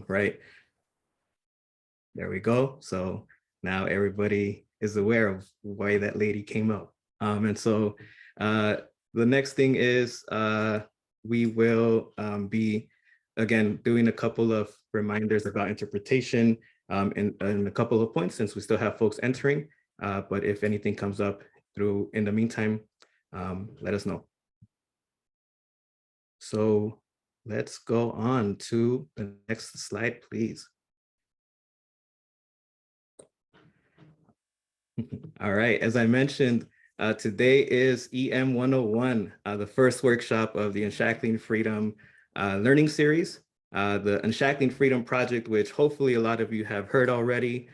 right? There we go. So now everybody is aware of why that lady came up. And so the next thing is we will be, again, doing a couple of reminders about interpretation and a couple of points since we still have folks entering. But if anything comes up in the meantime, let us know. So let's go on to the next slide, please. All right, as I mentioned, today is EM 101, the first workshop of the Unshackling Freedom Learning Series. The Unshackling Freedom Project, which hopefully a lot of you have heard already,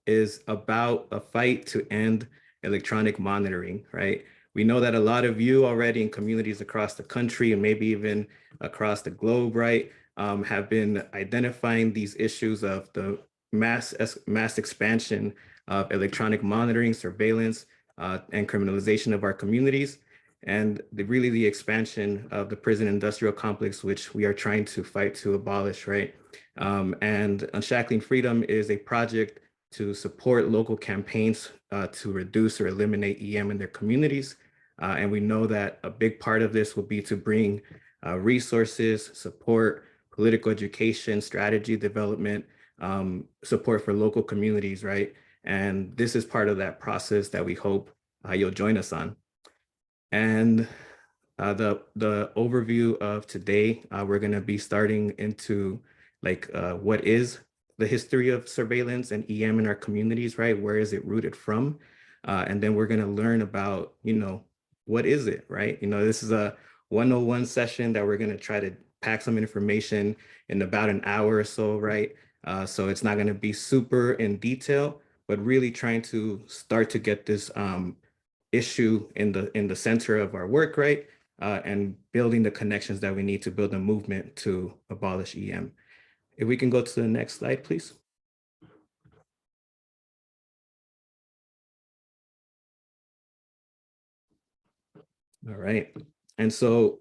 is about a fight to end electronic monitoring, right? We know that a lot of you already in communities across the country and maybe even across the globe, right, have been identifying these issues of the mass expansion of electronic monitoring, surveillance, and criminalization of our communities, and really the expansion of the prison industrial complex, which we are trying to fight to abolish, right? And Unshackling Freedom is a project to support local campaigns to reduce or eliminate EM in their communities. And we know that a big part of this will be to bring resources, support, political education, strategy development, support for local communities, right? And this is part of that process that we hope you'll join us on. And the overview of today, we're going to be starting into like what is the history of surveillance and EM in our communities, right? Where is it rooted from? And then we're going to learn about, what is it, right? This is a 101 session that we're going to try to pack some information in about an hour or so, right? So it's not going to be super in detail, but really trying to start to get this issue in the center of our work, right? And building the connections that we need to build a movement to abolish EM. If we can go to the next slide, please. All right. And so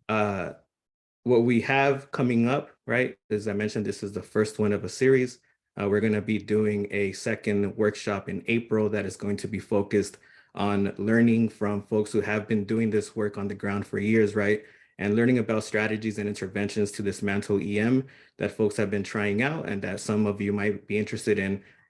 what we have coming up, right, as I mentioned, this is the first one of a series. We're going to be doing a second workshop in April that is going to be focused on learning from folks who have been doing this work on the ground for years, right? And learning about strategies and interventions to dismantle EM that folks have been trying out and that some of you might be interested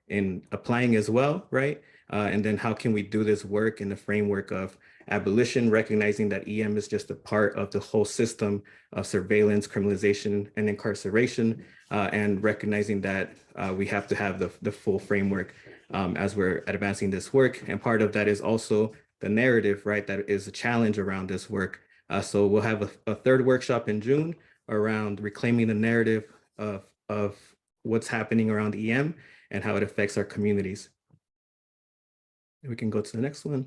in applying as well, right? And then how can we do this work in the framework of abolition, recognizing that EM is just a part of the whole system of surveillance, criminalization, and incarceration, and recognizing that we have to have the full framework as we're advancing this work. And part of that is also the narrative, right, that is a challenge around this work. So we'll have a third workshop in June around reclaiming the narrative of what's happening around EM and how it affects our communities. We can go to the next one.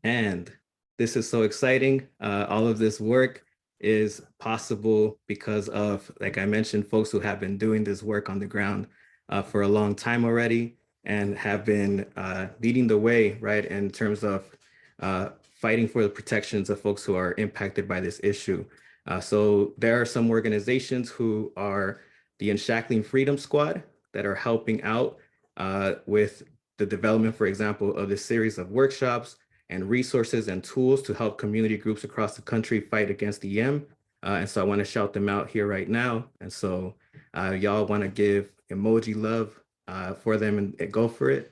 And this is so exciting. All of this work is possible because of, like I mentioned, folks who have been doing this work on the ground for a long time already and have been leading the way, right, in terms of fighting for the protections of folks who are impacted by this issue. So there are some organizations who are the Unshackling Freedom Squad that are helping out with the development, for example, of this series of workshops and resources and tools to help community groups across the country fight against EM. And so I want to shout them out here right now. And so y'all want to give emoji love for them and go for it.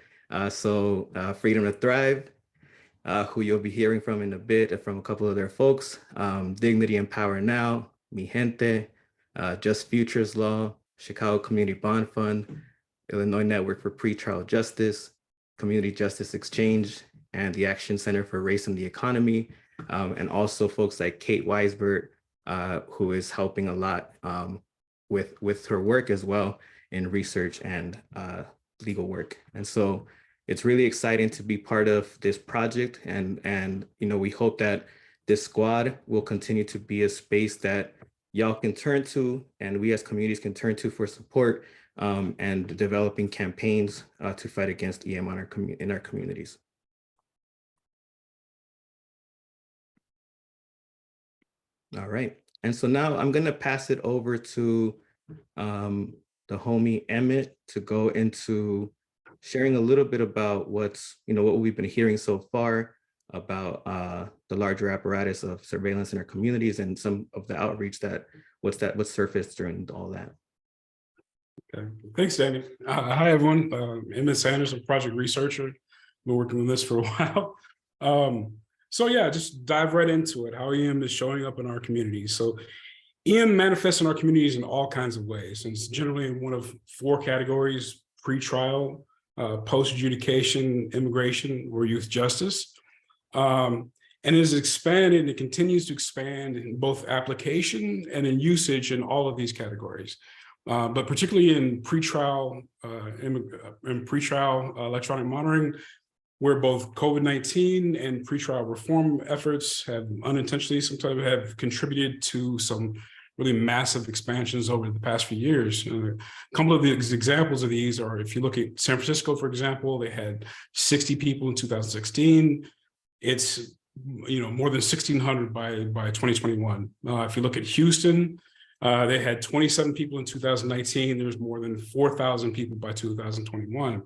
So Freedom to Thrive, who you'll be hearing from in a bit from a couple of their folks. Dignity and Power Now, Mi Gente, Just Futures Law, Chicago Community Bond Fund, Illinois Network for Pretrial Justice, Community Justice Exchange, and the Action Center for Race and the Economy, and also folks like Kate Weisbert, who is helping a lot with her work as well in research and legal work. And so it's really exciting to be part of this project. And we hope that this squad will continue to be a space that y'all can turn to and we as communities can turn to for support and developing campaigns to fight against EM in our communities. All right, And so now I'm going to pass it over to the homie Emmett to go into sharing a little bit about what we've been hearing so far about the larger apparatus of surveillance in our communities and some of the outreach what's surfaced during all that. Okay. Thanks, Danny. Hi, everyone. Emmett Sanders, a project researcher. Been working on this for a while. So yeah, just dive right into it, how EM is showing up in our communities. So EM manifests in our communities in all kinds of ways. And it's generally in one of four categories: pretrial, post-adjudication, immigration, or youth justice. And it has expanded, it continues to expand in both application and in usage in all of these categories. But particularly in pretrial electronic monitoring, where both COVID-19 and pretrial reform efforts have unintentionally sometimes have contributed to some really massive expansions over the past few years. A couple of the examples of these are, if you look at San Francisco, for example, they had 60 people in 2016. It's more than 1,600 by 2021. If you look at Houston, they had 27 people in 2019. There's more than 4,000 people by 2021.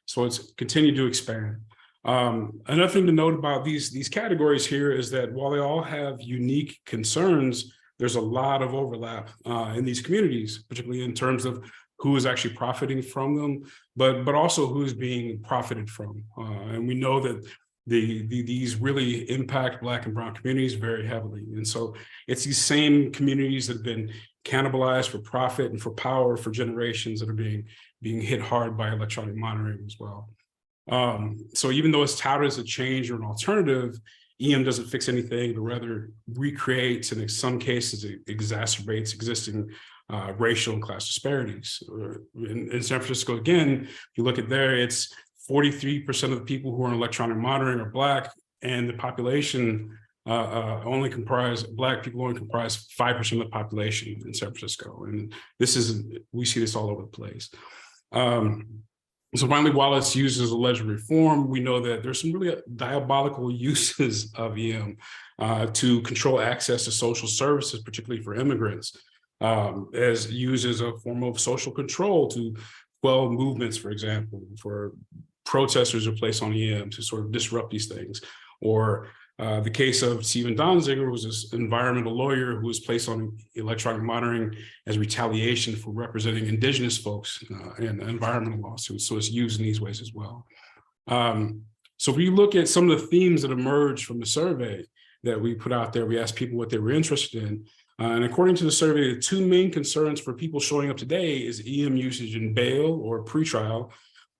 So it's continued to expand. Another thing to note about these categories here is that while they all have unique concerns, there's a lot of overlap in these communities, particularly in terms of who is actually profiting from them, but also who is being profited from. And we know that these really impact Black and Brown communities very heavily. And so it's these same communities that have been cannibalized for profit and for power for generations that are being hit hard by electronic monitoring as well. So even though it's touted as a change or an alternative, EM doesn't fix anything, but rather recreates, and in some cases it exacerbates existing racial and class disparities. In San Francisco, again, if you look at there, it's 43% of the people who are in electronic monitoring are Black, and the population Black people only comprise 5% of the population in San Francisco. And we see this all over the place. So finally, while it's used as alleged reform, we know that there's some really diabolical uses of EM to control access to social services, particularly for immigrants, as used as a form of social control to quell movements, for example, for protesters are placed on EM to sort of disrupt these things. Or the case of Stephen Donziger, who was this environmental lawyer who was placed on electronic monitoring as retaliation for representing Indigenous folks in environmental lawsuits. So it's used in these ways as well. So if you look at some of the themes that emerged from the survey that we put out there, we asked people what they were interested in. And according to the survey, the two main concerns for people showing up today is EM usage in bail or pretrial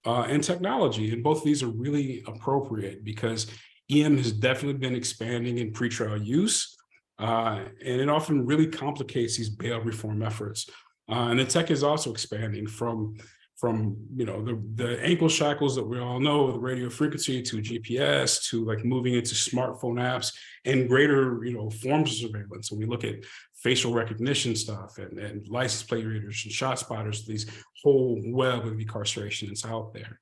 and technology. And both of these are really appropriate because EM has definitely been expanding in pretrial use, and it often really complicates these bail reform efforts. And the tech is also expanding from the ankle shackles that we all know, the radio frequency, to GPS, to like moving into smartphone apps and greater forms of surveillance. So we look at facial recognition stuff and license plate readers and shot spotters, these whole web of incarceration that's out there.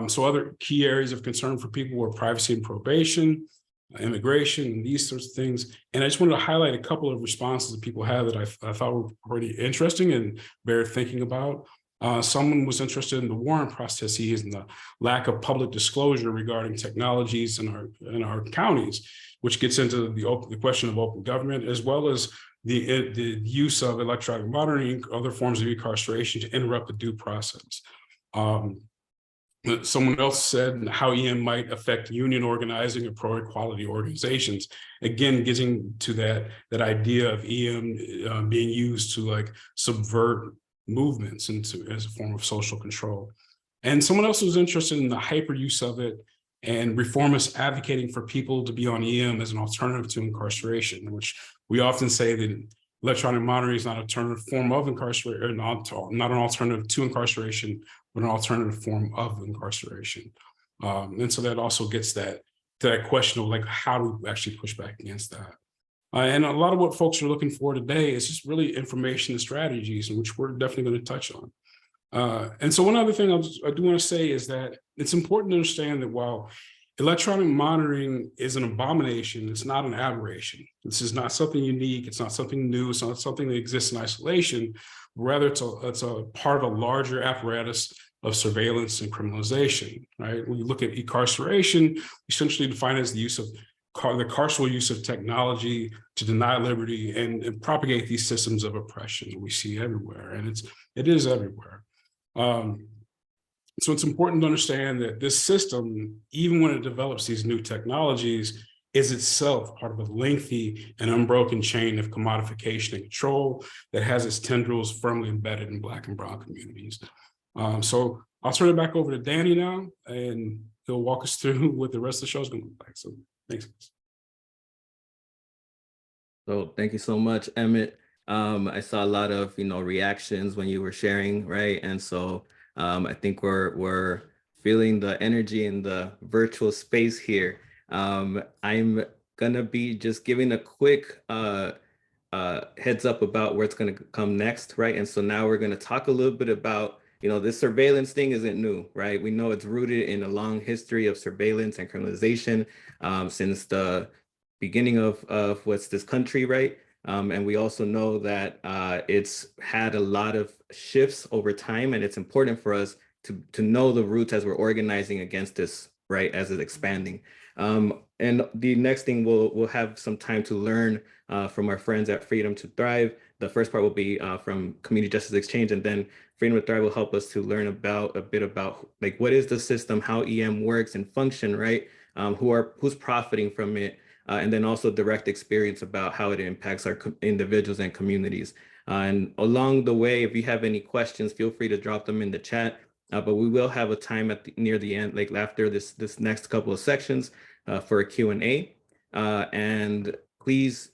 So other key areas of concern for people were privacy and probation, immigration, and these sorts of things. And I just wanted to highlight a couple of responses that people had that I thought were pretty interesting and bear thinking about. Someone was interested in the warrant processes and the lack of public disclosure regarding technologies in our counties, which gets into the question of open government, as well as the use of electronic monitoring, other forms of incarceration to interrupt the due process. Someone else said how EM might affect union organizing or pro-equality organizations. Again, getting to that idea of EM being used to like subvert movements as a form of social control. And someone else was interested in the hyper use of it and reformists advocating for people to be on EM as an alternative to incarceration, which we often say that electronic monitoring is not an alternative form of incarceration, or not an alternative to incarceration, but an alternative form of incarceration. And so that also gets to that question of like, how do we actually push back against that? And a lot of what folks are looking for today is just really information and strategies, which we're definitely going to touch on. And so one other thing I do want to say is that it's important to understand that while electronic monitoring is an abomination. It's not an aberration. This is not something unique. It's not something new. It's not something that exists in isolation. Rather, it's a part of a larger apparatus of surveillance and criminalization, right? When you look at incarceration, essentially defined as the use of the carceral use of technology to deny liberty and propagate these systems of oppression that we see everywhere, and it is everywhere. So it's important to understand that this system, even when it develops these new technologies, is itself part of a lengthy and unbroken chain of commodification and control that has its tendrils firmly embedded in Black and Brown communities. So I'll turn it back over to Danny now, and he'll walk us through what the rest of the show is going to look like. So thanks. So thank you so much, Emmett. I saw a lot of reactions when you were sharing, right? And so I think we're feeling the energy in the virtual space here. I'm gonna be just giving a quick heads up about where it's gonna come next, right? And so now we're gonna talk a little bit about, this surveillance thing isn't new, right? We know it's rooted in a long history of surveillance and criminalization since the beginning of what's this country, right? And we also know that it's had a lot of shifts over time, and it's important for us to know the roots as we're organizing against this, right, as it's expanding. And the next thing, we'll have some time to learn from our friends at Freedom to Thrive. The first part will be from Community Justice Exchange, and then Freedom to Thrive will help us to learn a bit about like what is the system, how EM works and function, right? Who's profiting from it, and then also direct experience about how it impacts our individuals and communities. And along the way, if you have any questions, feel free to drop them in the chat. But we will have a time near the end, like after this next couple of sections, for a Q&A. And please,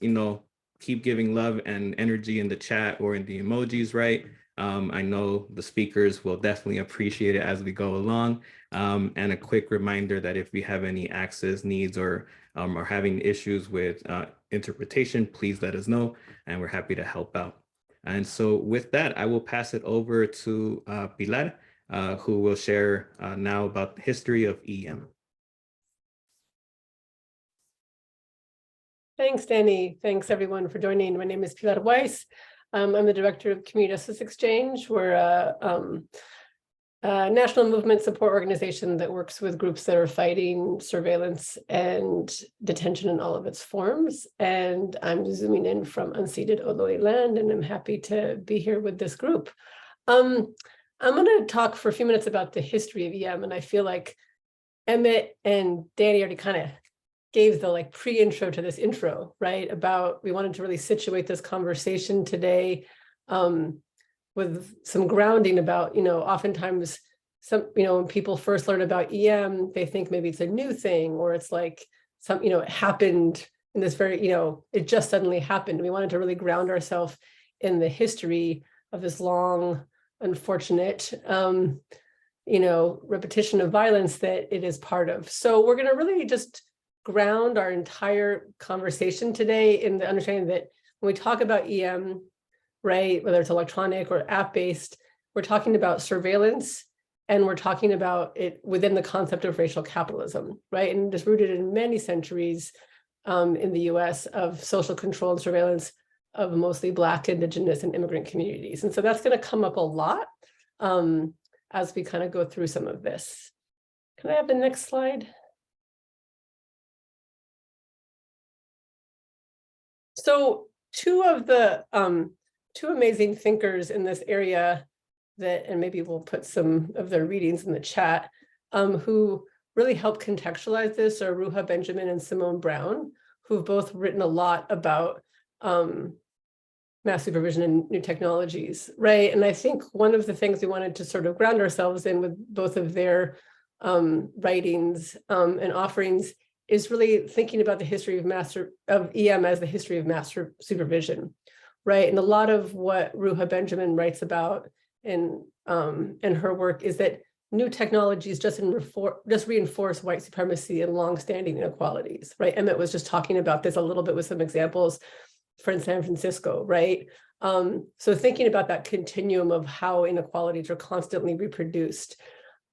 keep giving love and energy in the chat or in the emojis, right? I know the speakers will definitely appreciate it as we go along. And a quick reminder that if we have any access needs or are having issues with interpretation, please let us know, and we're happy to help out. And so with that, I will pass it over to Pilar, who will share now about the history of EM. Thanks, Danny. Thanks, everyone, for joining. My name is Pilar Weiss. I'm the director of Community Justice Exchange. We're a national movement support organization that works with groups that are fighting surveillance and detention in all of its forms. And I'm zooming in from unceded Ohlone land, and I'm happy to be here with this group. I'm going to talk for a few minutes about the history of EM, and I feel like Emmett and Danny already kind of gave the pre-intro to this intro, right? About we wanted to really situate this conversation today with some grounding about, oftentimes when people first learn about EM, they think maybe it's a new thing, or it's like it happened in this very, it just suddenly happened. We wanted to really ground ourselves in the history of this long, unfortunate, repetition of violence that it is part of. So we're going to really just ground our entire conversation today in the understanding that when we talk about EM, right, whether it's electronic or app-based, we're talking about surveillance, and we're talking about it within the concept of racial capitalism, right? And just rooted in many centuries in the US of social control and surveillance of mostly Black, Indigenous, and immigrant communities. And so that's going to come up a lot as we kind of go through some of this. Can I have the next slide? So two amazing thinkers in this area that, and maybe we'll put some of their readings in the chat, who really help contextualize this are Ruha Benjamin and Simone Brown, who've both written a lot about mass supervision and new technologies, right? And I think one of the things we wanted to sort of ground ourselves in with both of their writings and offerings is really thinking about the history of EM as the history of master supervision, right? And a lot of what Ruha Benjamin writes about in her work is that new technologies just reinforce white supremacy and longstanding inequalities, right? Emmett was just talking about this a little bit with some examples for San Francisco, right? So thinking about that continuum of how inequalities are constantly reproduced.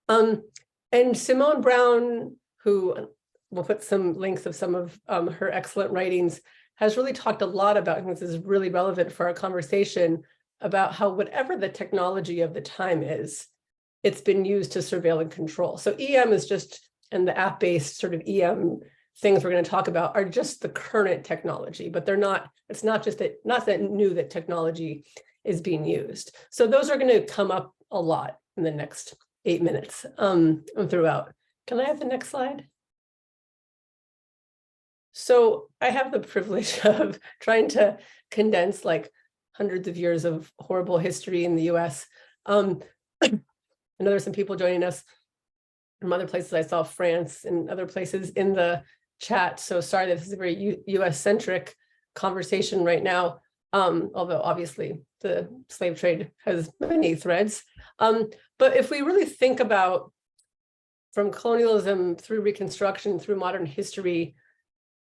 And Simone Brown, who we'll put some links of some of her excellent writings, has really talked a lot about, and this is really relevant for our conversation, about how whatever the technology of the time is, it's been used to surveil and control. So EM is just, and the app-based sort of EM things we're going to talk about are just the current technology, but they're not, it's not just that, not that new that technology is being used. So those are going to come up a lot in the next 8 minutes and throughout. Can I have the next slide? So I have the privilege of trying to condense like hundreds of years of horrible history in the US. I know there's some people joining us from other places. I saw France and other places in the chat. So sorry, this is a very US-centric conversation right now, although obviously the slave trade has many threads. But if we really think about from colonialism through Reconstruction, through modern history,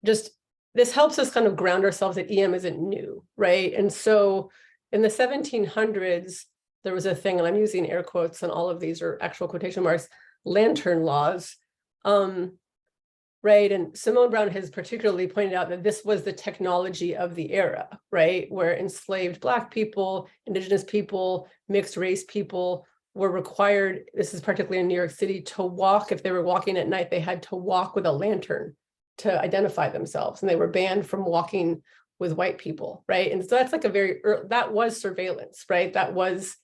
just this helps us kind of ground ourselves that EM isn't new, right? And so in the 1700s, there was a thing, and I'm using air quotes on all of these or actual quotation marks, lantern laws, right? And Simone Brown has particularly pointed out that this was the technology of the era, right? Where enslaved Black people, Indigenous people, mixed race people were required, this is particularly in New York City, to walk, if they were walking at night, they had to walk with a lantern to identify themselves, and they were banned from walking with white people, right? And so that's like a very, that was surveillance, right? That was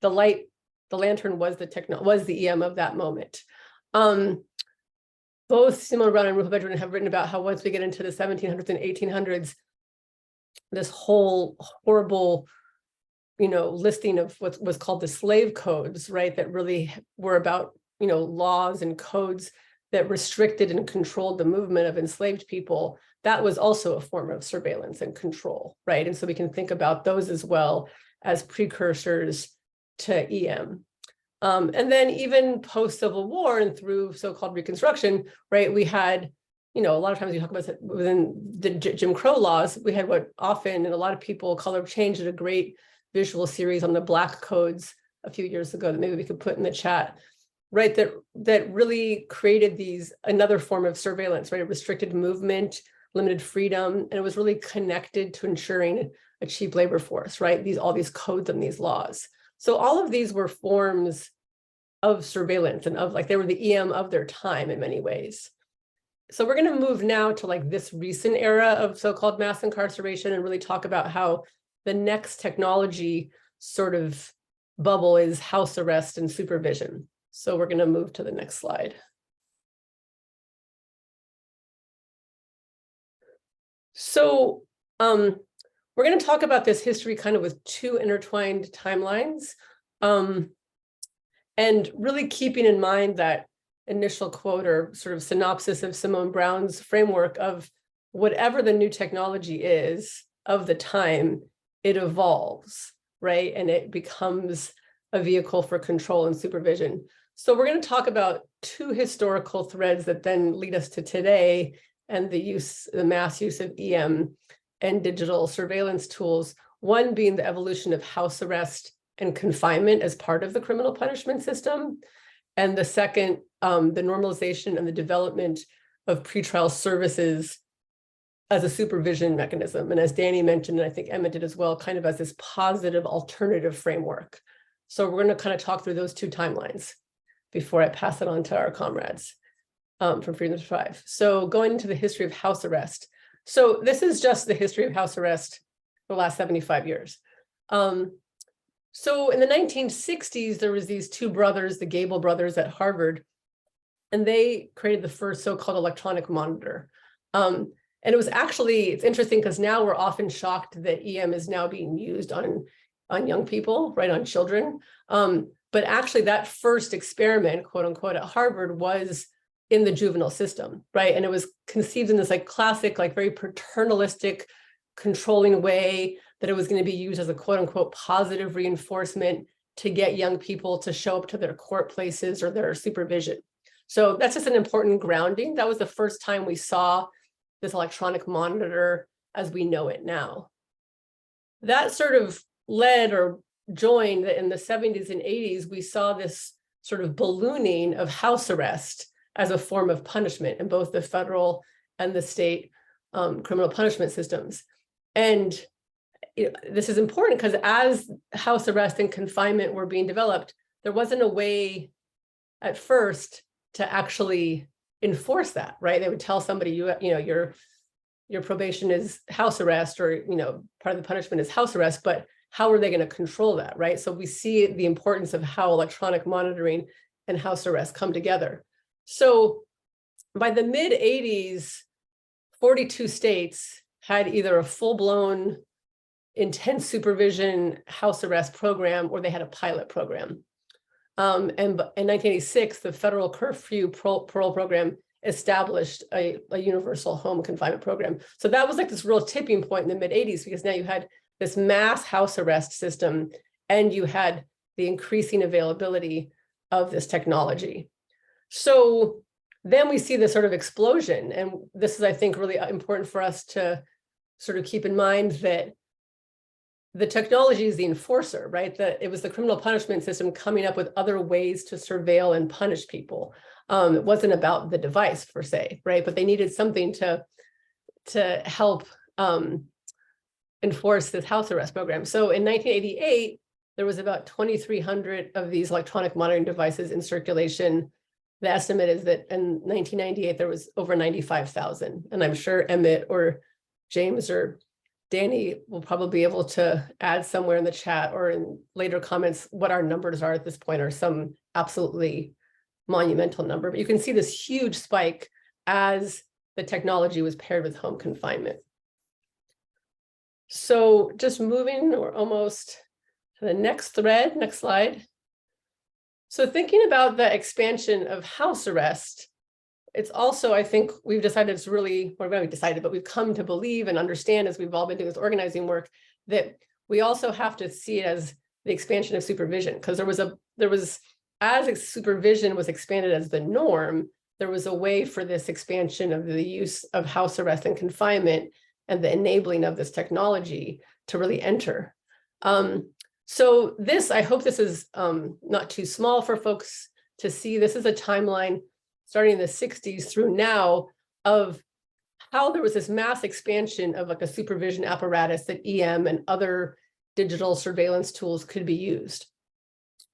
the light, the lantern was the EM of that moment. Both Simone Brown and Ruha Bedouin have written about how once we get into the 1700s and 1800s, this whole horrible, listing of what was called the slave codes, right? That really were about, laws and codes that restricted and controlled the movement of enslaved people. That was also a form of surveillance and control, right? And so we can think about those as well as precursors to EM. And then even post-Civil War and through so-called Reconstruction, right, we had, a lot of times you talk about within the Jim Crow laws, we had what often, and a lot of people, Color of Change did a great visual series on the Black codes a few years ago that maybe we could put in the chat, right, that really created another form of surveillance, right, a restricted movement, limited freedom, and it was really connected to ensuring a cheap labor force, right, all these codes and these laws. So all of these were forms of surveillance and they were the EM of their time in many ways. So we're going to move now to this recent era of so-called mass incarceration and really talk about how the next technology sort of bubble is house arrest and supervision. So we're going to move to the next slide. So we're going to talk about this history kind of with two intertwined timelines, and really keeping in mind that initial quote or sort of synopsis of Simone Brown's framework of whatever the new technology is of the time, it evolves, right? And it becomes a vehicle for control and supervision. So we're going to talk about two historical threads that then lead us to today and the mass use of EM and digital surveillance tools, one being the evolution of house arrest and confinement as part of the criminal punishment system, and the second, the normalization and the development of pretrial services as a supervision mechanism. And as Danny mentioned, and I think Emma did as well, kind of as this positive alternative framework. So we're going to kind of talk through those two timelines before I pass it on to our comrades from Freedom to Thrive. So going into the history of house arrest. So this is just the history of house arrest for the last 75 years. So in the 1960s, there was these two brothers, the Gable brothers at Harvard, and they created the first so-called electronic monitor. And it was actually, it's interesting because now we're often shocked that EM is now being used on young people, right, on children. But actually that first experiment, quote unquote, at Harvard was in the juvenile system, right? And it was conceived in this classic, very paternalistic, controlling way that it was going to be used as a quote unquote positive reinforcement to get young people to show up to their court places or their supervision. So that's just an important grounding. That was the first time we saw this electronic monitor as we know it now. That sort of led or joined that in the 70s and 80s, we saw this sort of ballooning of house arrest as a form of punishment in both the federal and the state criminal punishment systems. And this is important because as house arrest and confinement were being developed, there wasn't a way at first to actually enforce that, right? They would tell somebody, your probation is house arrest, or part of the punishment is house arrest, but how are they going to control that, right? So we see the importance of how electronic monitoring and house arrest come together. So by the mid 80s, 42 states had either a full-blown intense supervision house arrest program, or they had a pilot program. And in 1986, the federal curfew parole program established a universal home confinement program. So that was like this real tipping point in the mid 80s, because now you had this mass house arrest system and you had the increasing availability of this technology. So then we see this sort of explosion. And this is, I think, really important for us to sort of keep in mind that the technology is the enforcer, right? That it was the criminal punishment system coming up with other ways to surveil and punish people. It wasn't about the device per se, right? But they needed something to help enforce this house arrest program. So in 1988, there was about 2,300 of these electronic monitoring devices in circulation. The estimate is that in 1998, there was over 95,000. And I'm sure Emmett or James or Danny will probably be able to add somewhere in the chat or in later comments what our numbers are at this point, or some absolutely monumental number. But you can see this huge spike as the technology was paired with home confinement. So just moving, or almost to the next thread, next slide. So thinking about the expansion of house arrest, it's also, I think we've decided it's really, or not we decided, but we've come to believe and understand, as we've all been doing this organizing work, that we also have to see it as the expansion of supervision, because as supervision was expanded as the norm, there was a way for this expansion of the use of house arrest and confinement and the enabling of this technology to really enter. So this, I hope this is not too small for folks to see. This is a timeline starting in the 60s through now of how there was this mass expansion of like a supervision apparatus that EM and other digital surveillance tools could be used.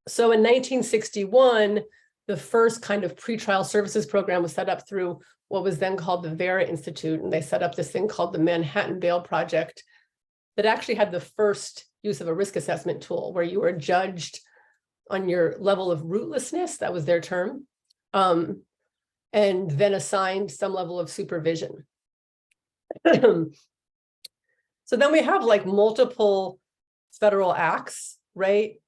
So in 1961, the first kind of pretrial services program was set up through what was then called the Vera Institute, and they set up this thing called the Manhattan Bail Project that actually had the first use of a risk assessment tool where you were judged on your level of rootlessness, that was their term, and then assigned some level of supervision. So then we have like multiple federal acts, right?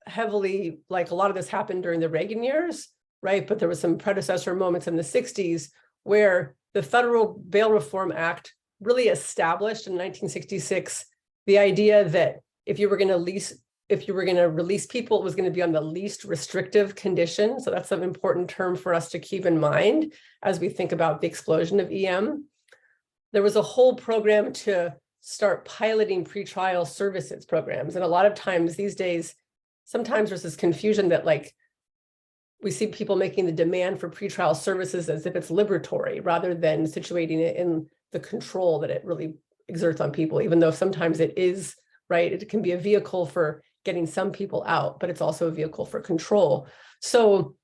Heavily, like a lot of this happened during the Reagan years, right? But there was some predecessor moments in the 60s where the Federal Bail Reform Act really established in 1966 the idea that if you were going to release people, it was going to be on the least restrictive condition. So that's an important term for us to keep in mind as we think about the explosion of EM. There was a whole program to start piloting pretrial services programs. And a lot of times these days, sometimes there's this confusion that like we see people making the demand for pretrial services as if it's liberatory rather than situating it in the control that it really exerts on people, even though sometimes it is, right? It can be a vehicle for getting some people out, but it's also a vehicle for control. So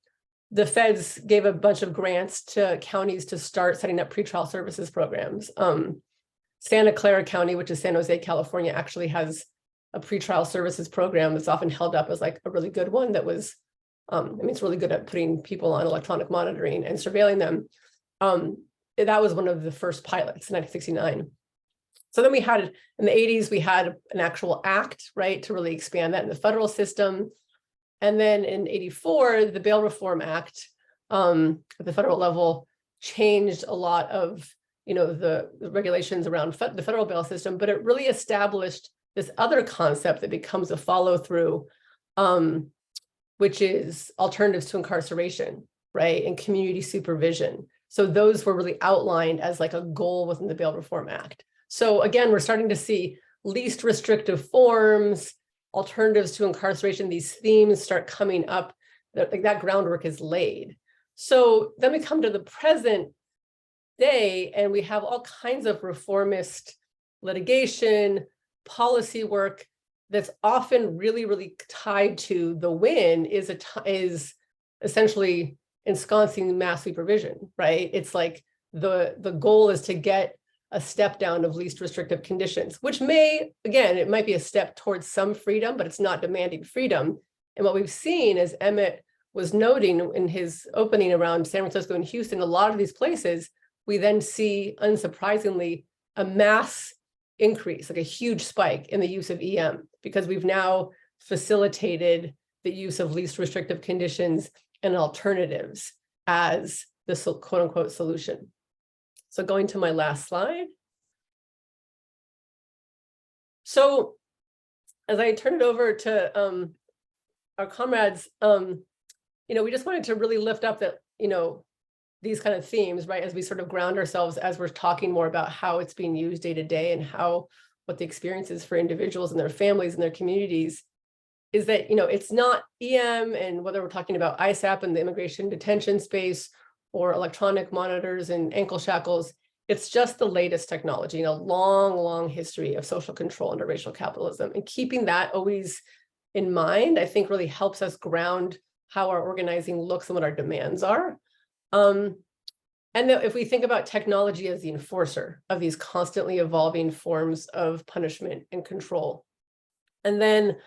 the feds gave a bunch of grants to counties to start setting up pretrial services programs. Santa Clara County, which is San Jose, California, actually has a pretrial services program that's often held up as like a really good one that was, it's really good at putting people on electronic monitoring and surveilling them. That was one of the first pilots in 1969. So then we had, in the 80s, we had an actual act, right, to really expand that in the federal system. And then in 84, the Bail Reform Act at the federal level changed a lot of, the regulations around the federal bail system, but it really established this other concept that becomes a follow-through, which is alternatives to incarceration, right, and community supervision. So those were really outlined as like a goal within the Bail Reform Act. So again, we're starting to see least restrictive forms, alternatives to incarceration, these themes start coming up, that groundwork is laid. So then we come to the present day, and we have all kinds of reformist litigation, policy work that's often really, really tied to the win is essentially ensconcing mass supervision, right? It's like the goal is to get a step down of least restrictive conditions, which may, again, it might be a step towards some freedom, but it's not demanding freedom. And what we've seen, as Emmett was noting in his opening around San Francisco and Houston, a lot of these places, we then see, unsurprisingly, a mass increase, like a huge spike in the use of EM, because we've now facilitated the use of least restrictive conditions and alternatives as the quote unquote solution. So going to my last slide. So as I turn it over to our comrades, we just wanted to really lift up that, these kind of themes, right, as we sort of ground ourselves as we're talking more about how it's being used day to day and what the experience is for individuals and their families and their communities, is that, it's not EM, and whether we're talking about ISAP and the immigration detention space or electronic monitors and ankle shackles, it's just the latest technology in a long, long history of social control under racial capitalism. And keeping that always in mind, I think, really helps us ground how our organizing looks and what our demands are. And that if we think about technology as the enforcer of these constantly evolving forms of punishment and control. And then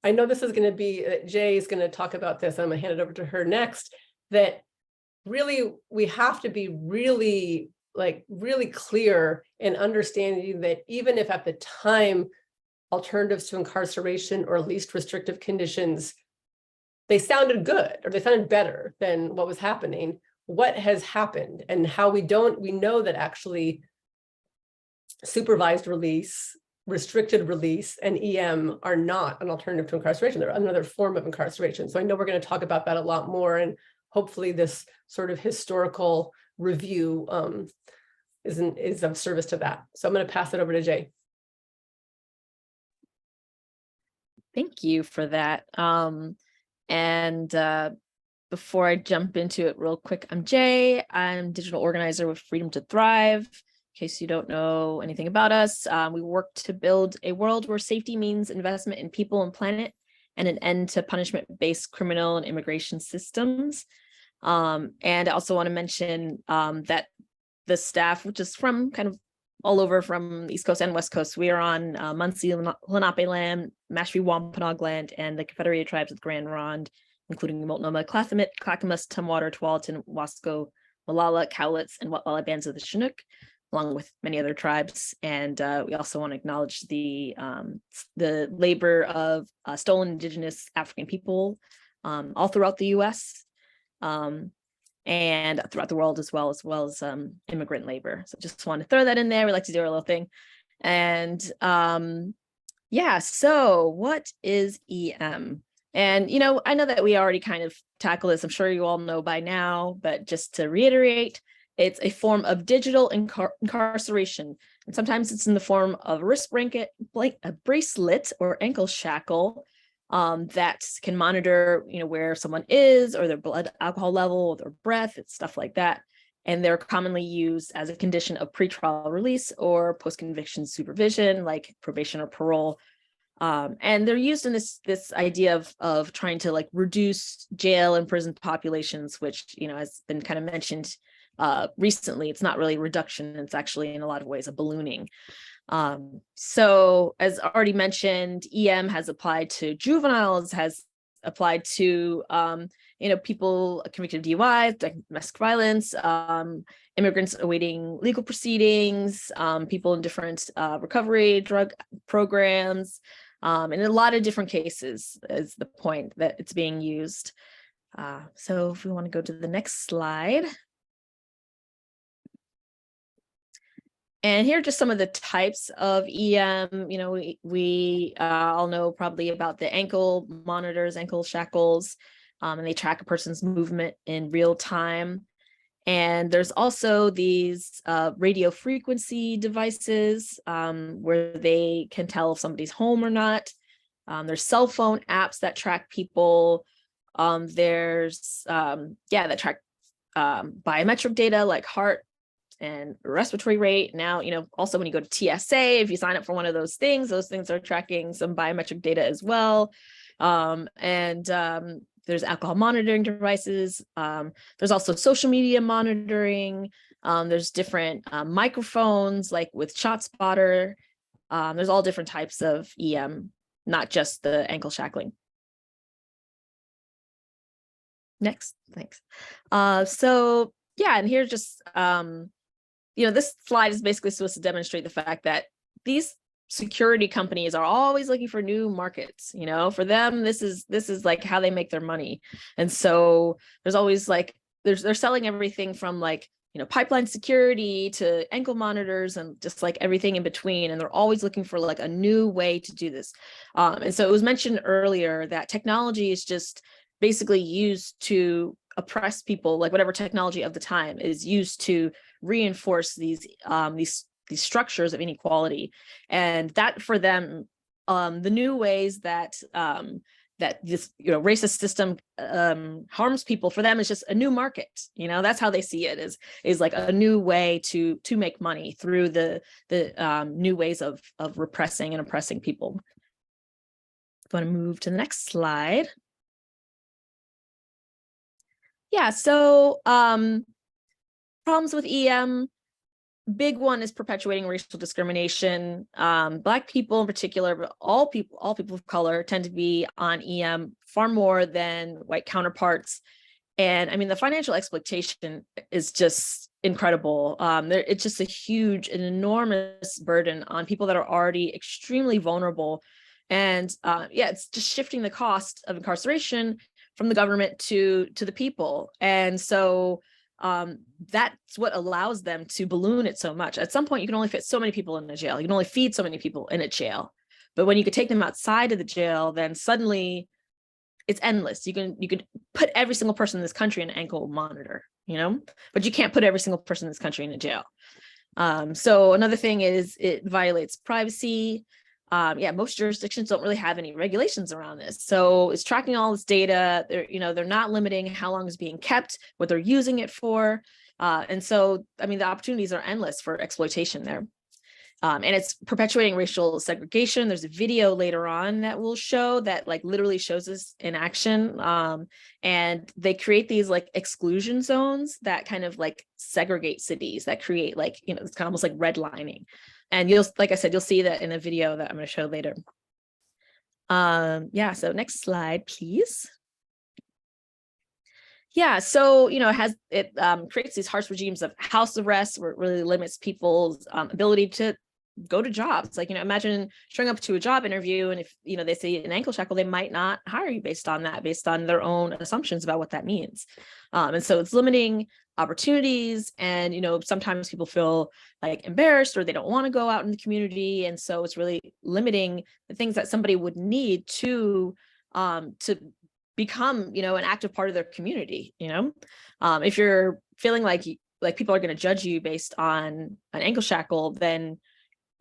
I know this is going to be, Jay is going to talk about this, I'm going to hand it over to her next, that really we have to be really clear in understanding that even if at the time alternatives to incarceration or least restrictive conditions, they sounded good or they sounded better than what was happening, what has happened and how we know that actually supervised release, restricted release, and EM are not an alternative to incarceration. They're another form of incarceration. So I know we're going to talk about that a lot more, and hopefully this sort of historical review is of service to that. So I'm going to pass it over to Jay. Thank you for that. Before I jump into it real quick, I'm Jay. I'm digital organizer with Freedom to Thrive. In case you don't know anything about us, we work to build a world where safety means investment in people and planet and an end to punishment-based criminal and immigration systems. And I also want to mention that the staff, which is from kind of all over from the East Coast and West Coast, we are on Munsee Lenape land, Mashpee Wampanoag land, and the Confederated Tribes of Grand Ronde, including Multnomah, Clackamas, Tumwater, Tualatin, Wasco, Molalla, Cowlitz, and Watwalla bands of the Chinook, along with many other tribes. And we also want to acknowledge the labor of stolen Indigenous African people all throughout the U.S. And throughout the world as well as immigrant labor. So just want to throw that in there. We like to do our little thing. And so what is EM? And, I know that we already kind of tackled this. I'm sure you all know by now, but just to reiterate, it's a form of digital incarceration. And sometimes it's in the form of a wrist blanket, like a bracelet or ankle shackle that can monitor, where someone is or their blood alcohol level, or their breath, it's stuff like that. And they're commonly used as a condition of pretrial release or post-conviction supervision, like probation or parole. And they're used in this idea of trying to reduce jail and prison populations, which, has been kind of mentioned recently. It's not really a reduction. It's actually in a lot of ways a ballooning. So as already mentioned, EM has applied to juveniles, has applied to, people convicted of DUI, domestic violence, immigrants awaiting legal proceedings, people in different recovery drug programs, in a lot of different cases is the point that it's being used. So if we want to go to the next slide. And here are just some of the types of EM. We all know probably about the ankle monitors, ankle shackles, and they track a person's movement in real time. And there's also these radio frequency devices where they can tell if somebody's home or not. There's cell phone apps that track people. There's that track biometric data like heart and respiratory rate. Now, also when you go to TSA, if you sign up for one of those things are tracking some biometric data as well. There's alcohol monitoring devices. There's also social media monitoring. There's different microphones, like with ShotSpotter. There's all different types of EM, not just the ankle shackling. Next, thanks. So yeah, and here's just, this slide is basically supposed to demonstrate the fact that these security companies are always looking for new markets. For them, this is like how they make their money. And so there's always like, they're selling everything from like, pipeline security to ankle monitors and just like everything in between. And they're always looking for like a new way to do this. And so it was mentioned earlier that technology is just basically used to oppress people, like whatever technology of the time is used to reinforce these structures of inequality. And that for them, the new ways that that this racist system harms people, for them is just a new market. That's how they see it, is like a new way to make money through the new ways of repressing and oppressing people. I'm going to move to the next slide. Yeah, so problems with EM. Big one is perpetuating racial discrimination. Black people in particular, but all people of color tend to be on EM far more than white counterparts. And I mean, the financial exploitation is just incredible. It's just an enormous burden on people that are already extremely vulnerable. And it's just shifting the cost of incarceration from the government to the people. And so that's what allows them to balloon it so much. At some point, you can only fit so many people in a jail. You can only feed so many people in a jail. But when you could take them outside of the jail, then suddenly it's endless. You can put every single person in this country in an ankle monitor, but you can't put every single person in this country in a jail. So another thing is it violates privacy. Most jurisdictions don't really have any regulations around this. So it's tracking all this data. They're not limiting how long it's being kept, what they're using it for. And so, I mean, the opportunities are endless for exploitation there. And it's perpetuating racial segregation. There's a video later on that will show that like literally shows this in action. And they create these like exclusion zones that kind of like segregate cities, that create like, it's kind of almost like redlining. And like I said, you'll see that in a video that I'm going to show later. So next slide, please. Yeah, so, it creates these harsh regimes of house arrest where it really limits people's ability to go to jobs. Like, imagine showing up to a job interview and if, they say an ankle shackle, they might not hire you based on their own assumptions about what that means. And so it's limiting opportunities and, sometimes people feel like embarrassed or they don't want to go out in the community. And so it's really limiting the things that somebody would need to become, an active part of their community. If you're feeling like people are going to judge you based on an ankle shackle, then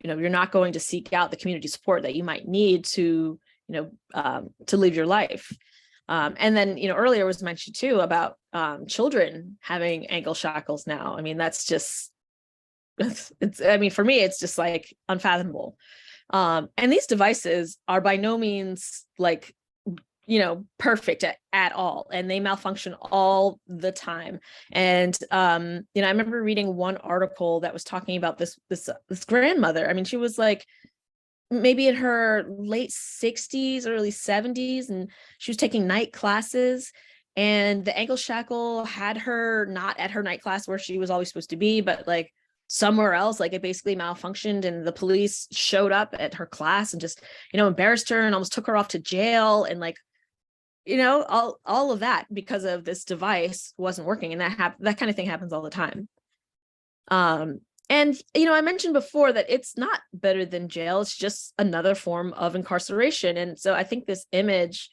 you're not going to seek out the community support that you might need to live your life. And then, earlier was mentioned too about children having ankle shackles now. I mean, that's just, for me, it's just like unfathomable. And these devices are by no means like, perfect at all. And they malfunction all the time. And, I remember reading one article that was talking about this grandmother. I mean, she was like, maybe in her late 60s, early 70s, and she was taking night classes and the ankle shackle had her not at her night class where she was always supposed to be, but like somewhere else. Like it basically malfunctioned and the police showed up at her class and just, embarrassed her and almost took her off to jail. And like, all of that because of this device wasn't working. And that kind of thing happens all the time. And, I mentioned before that it's not better than jail. It's just another form of incarceration. And so I think this image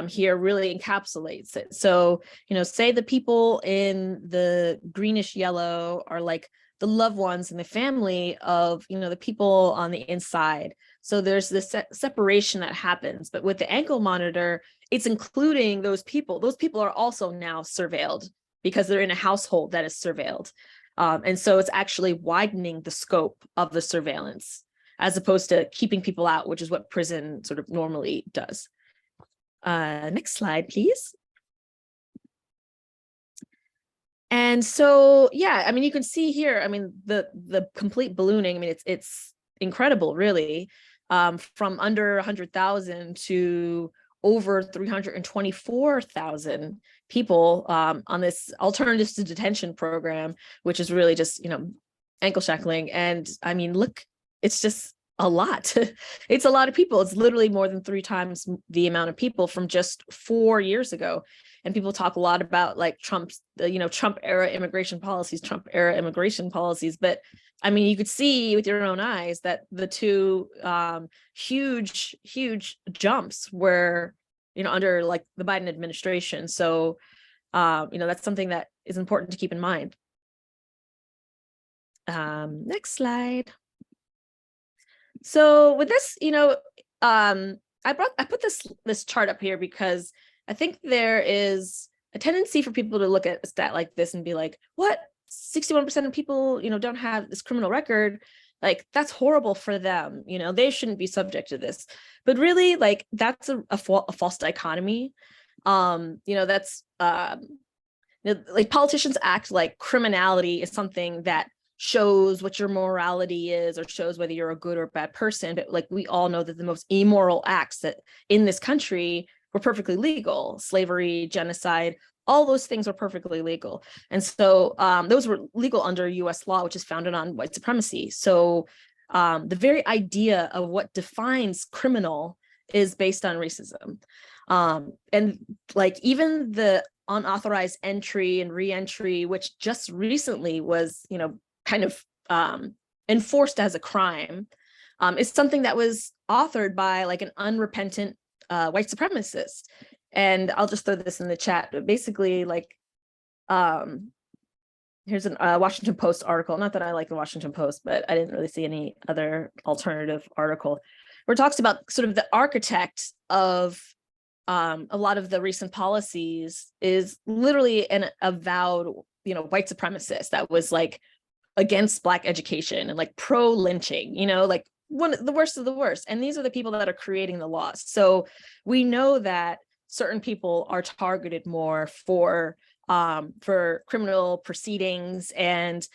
here really encapsulates it. So, say the people in the greenish yellow are like the loved ones in the family of, the people on the inside. So there's this separation that happens. But with the ankle monitor, it's including those people. Those people are also now surveilled because they're in a household that is surveilled. And so it's actually widening the scope of the surveillance as opposed to keeping people out, which is what prison sort of normally does. Next slide, please. And so, yeah, I mean, you can see here, I mean, the complete ballooning, I mean, it's incredible, really, from under 100,000 to over 324,000 people on this alternatives to detention program, which is really just, ankle shackling. And I mean, look, it's just a lot. It's a lot of people. It's literally more than 3 times the amount of people from just 4 years ago. And people talk a lot about like Trump's, Trump era immigration policies. But I mean, you could see with your own eyes that the two huge jumps were, under like the Biden administration. So, that's something that is important to keep in mind. Next slide. So with this, I put this chart up here because I think there is a tendency for people to look at a stat like this and be like, what? 61% of people, don't have this criminal record. Like, that's horrible for them. They shouldn't be subject to this. But really, like, that's a false dichotomy. That's like politicians act like criminality is something that shows what your morality is or shows whether you're a good or bad person. But like, we all know that the most immoral acts that in this country were perfectly legal. Slavery, genocide, all those things were perfectly legal. And so those were legal under US law, which is founded on white supremacy. So the very idea of what defines criminal is based on racism. And like even the unauthorized entry and re-entry, which just recently was, kind of enforced as a crime, is something that was authored by like an unrepentant white supremacist. And I'll just throw this in the chat, but basically like, here's a Washington Post article. Not that I like the Washington Post, but I didn't really see any other alternative article where it talks about sort of the architect of a lot of the recent policies is literally an avowed, white supremacist that was like against Black education and like pro lynching, like one of the worst of the worst. And these are the people that are creating the laws. So we know that certain people are targeted more for criminal proceedings, and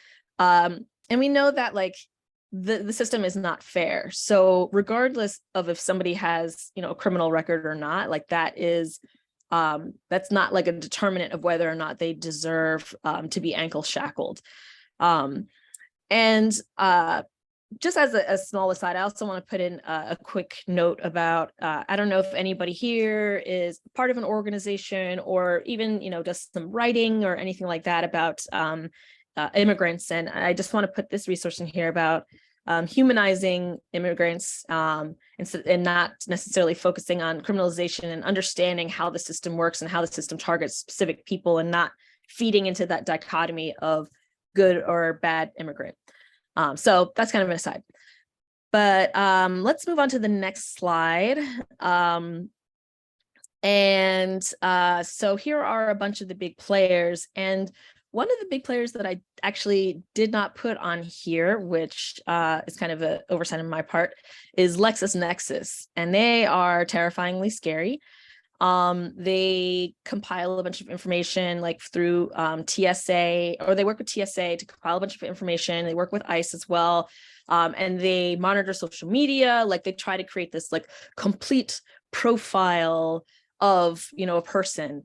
we know that like the system is not fair. So regardless of if somebody has a criminal record or not, like that is that's not like a determinant of whether or not they deserve to be ankle shackled. Just as a small aside, I also want to put in a quick note about, I don't know if anybody here is part of an organization or even, does some writing or anything like that about immigrants. And I just want to put this resource in here about humanizing immigrants and not necessarily focusing on criminalization and understanding how the system works and how the system targets specific people and not feeding into that dichotomy of good or bad immigrant. So that's kind of an aside. But let's move on to the next slide. So here are a bunch of the big players. And one of the big players that I actually did not put on here, which is kind of an oversight on my part, is LexisNexis. And they are terrifyingly scary. They compile a bunch of information like through TSA, or they work with TSA to compile a bunch of information. They work with ICE as well. And they monitor social media. Like they try to create this like complete profile of, a person.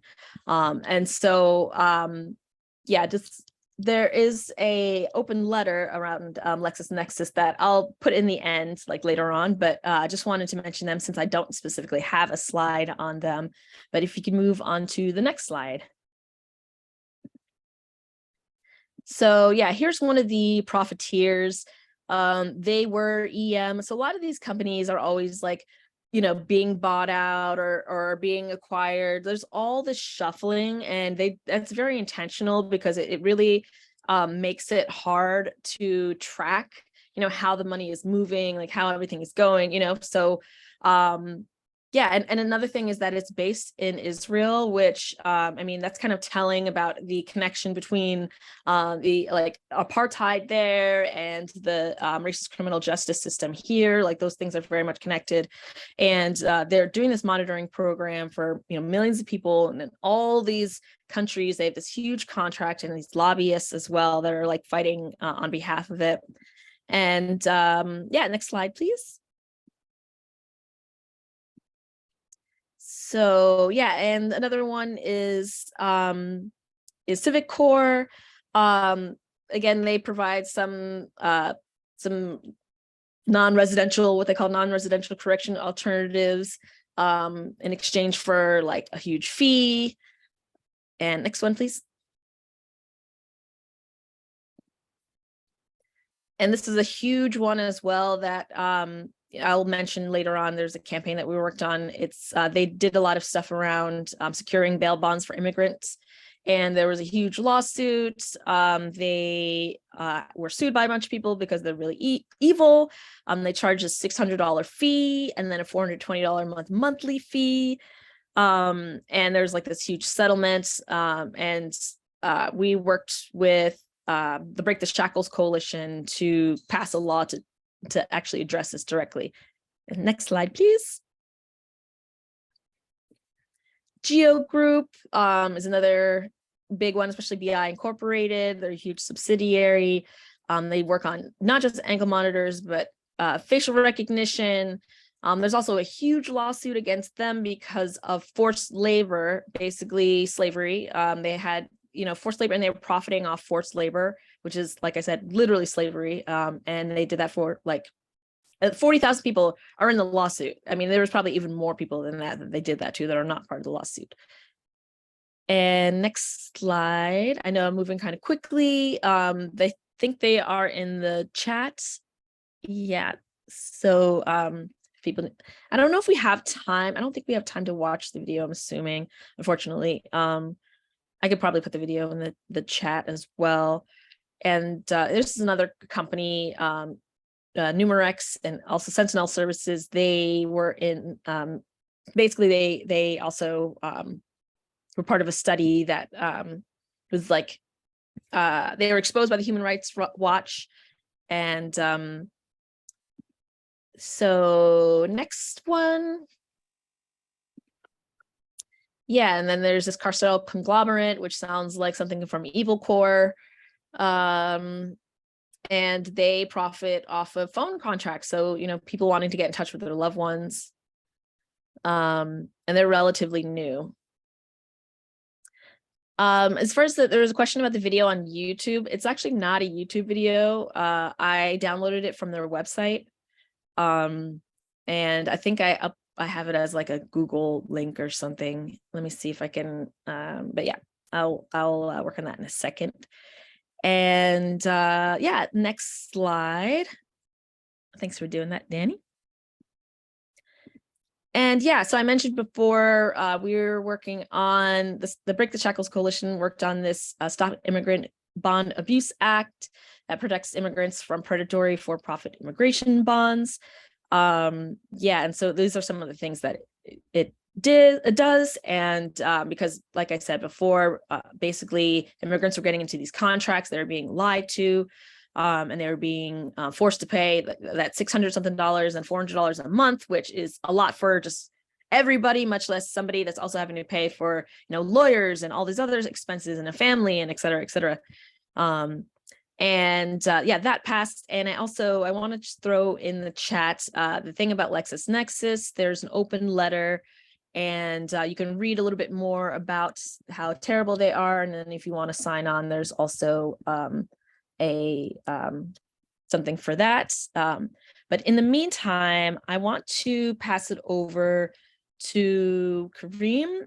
There is a open letter around LexisNexis that I'll put in the end, like later on, but I just wanted to mention them since I don't specifically have a slide on them. But if you can move on to the next slide. So yeah, here's one of the profiteers. They were EM. So a lot of these companies are always like, being bought out or being acquired. There's all this shuffling, and that's very intentional because it really makes it hard to track, how the money is moving, like how everything is going, So Yeah, and another thing is that it's based in Israel, which I mean, that's kind of telling about the connection between the like apartheid there and the racist criminal justice system here. Like those things are very much connected, and they're doing this monitoring program for millions of people, and in all these countries they have this huge contract and these lobbyists as well that are like fighting on behalf of it. And yeah, next slide, please. So yeah, and another one is Civic Core. Again, they provide some non-residential, what they call non-residential correction alternatives in exchange for like a huge fee. And next one, please. And this is a huge one as well that I'll mention later on. There's a campaign that we worked on. It's they did a lot of stuff around securing bail bonds for immigrants, and there was a huge lawsuit. They were sued by a bunch of people because they're really evil. They charged a $600 fee and then a $420 monthly fee. And there's like this huge settlement. And we worked with the Break the Shackles Coalition to pass a law to actually address this directly. And next slide, please. Geo Group is another big one, especially BI Incorporated. They're a huge subsidiary. They work on not just ankle monitors, but facial recognition. There's also a huge lawsuit against them because of forced labor, basically slavery. They had forced labor, and they were profiting off forced labor, which is, like I said, literally slavery. And they did that for like 40,000 people are in the lawsuit. I mean, there was probably even more people than that they did that to that are not part of the lawsuit. And next slide. I know I'm moving kind of quickly. They think they are in the chat. Yeah. So people, I don't know if we have time. I don't think we have time to watch the video, I'm assuming, unfortunately. I could probably put the video in the chat as well. And this is another company, Numerex, and also Sentinel Services. They were in, basically they also were part of a study that was like, they were exposed by the Human Rights Watch. And so next one. Yeah, and then there's this carceral conglomerate, which sounds like something from Evil Core. And they profit off of phone contracts. So, people wanting to get in touch with their loved ones. And they're relatively new. As far as there was a question about the video on YouTube, it's actually not a YouTube video. I downloaded it from their website. And I think I have it as like a Google link or something. Let me see if I can, but yeah, I'll work on that in a second. And yeah, next slide. Thanks for doing that, Danny. And yeah, so I mentioned before, we were working on this, the Break the Shackles Coalition worked on this Stop Immigrant Bond Abuse Act that protects immigrants from predatory for-profit immigration bonds. Yeah, and so these are some of the things that it does. And because, like I said before, basically immigrants were getting into these contracts, they're being lied to, and they were being forced to pay that $600 something and $400 a month, which is a lot for just everybody, much less somebody that's also having to pay for lawyers and all these other expenses and a family and et cetera, et cetera. And yeah, that passed. And I want to just throw in the chat the thing about LexisNexis. There's an open letter, and you can read a little bit more about how terrible they are. And then if you want to sign on, there's also something for that. But in the meantime, I want to pass it over to Kareem.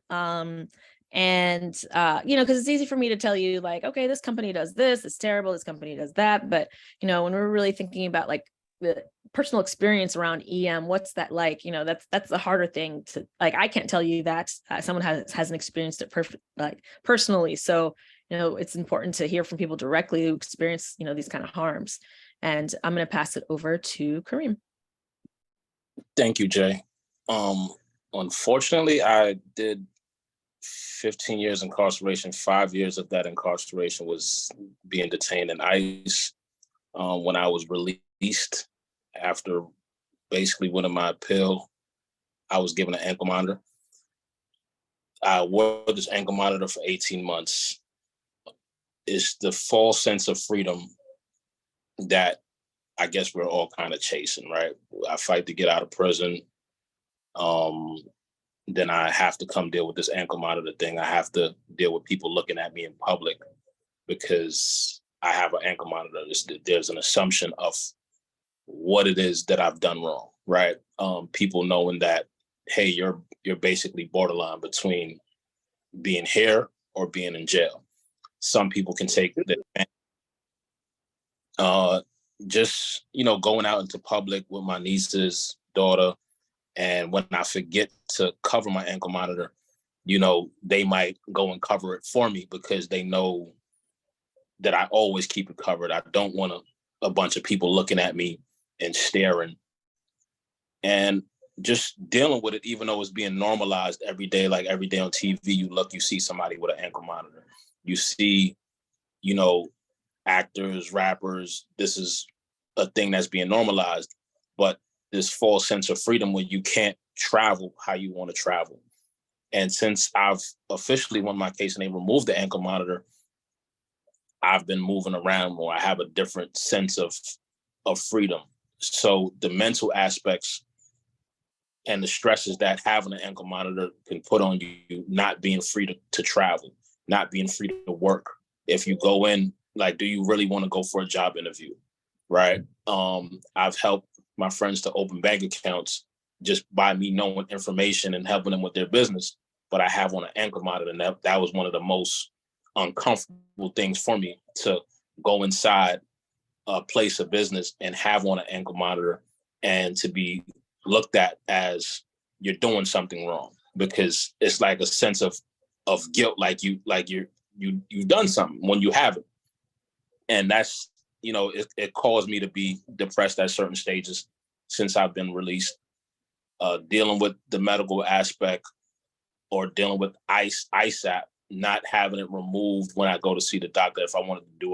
And because it's easy for me to tell you, like, okay, this company does this, it's terrible, this company does that. But when we're really thinking about like the personal experience around EM, what's that like? That's the harder thing to, like, I can't tell you that someone hasn't experienced it personally. So it's important to hear from people directly who experience these kind of harms. And I'm going to pass it over to Kareem. Thank you, Jay. Unfortunately, I did 15 years incarceration. 5 years of that incarceration was being detained in ICE. When I was released after basically winning my appeal, I was given an ankle monitor. I wore this ankle monitor for 18 months. It's the false sense of freedom that I guess we're all kind of chasing, right? I fight to get out of prison. Then I have to come deal with this ankle monitor thing. I have to deal with people looking at me in public because I have an ankle monitor. There's an assumption of what it is that I've done wrong, right? People knowing that, hey, you're basically borderline between being here or being in jail. Some people can take the just, going out into public with my niece's daughter. And when I forget to cover my ankle monitor, they might go and cover it for me because they know that I always keep it covered. I don't want a bunch of people looking at me and staring. And just dealing with it, even though it's being normalized every day, like every day on TV, you see somebody with an ankle monitor. You see, actors, rappers, this is a thing that's being normalized, but this false sense of freedom where you can't travel how you want to travel. And since I've officially won my case and they removed the ankle monitor, I've been moving around more. I have a different sense of freedom. So the mental aspects and the stresses that having an ankle monitor can put on you, not being free to travel, not being free to work. If you go in, like, do you really want to go for a job interview, right? I've helped my friends to open bank accounts just by me knowing information and helping them with their business. But I have on an ankle monitor, and that was one of the most uncomfortable things for me, to go inside a place of business and have on an ankle monitor and to be looked at as you're doing something wrong, because it's like a sense of guilt, like you've done something when you haven't. And that's, it caused me to be depressed at certain stages since I've been released. Dealing with the medical aspect or dealing with ISAP, not having it removed when I go to see the doctor. If I wanted to do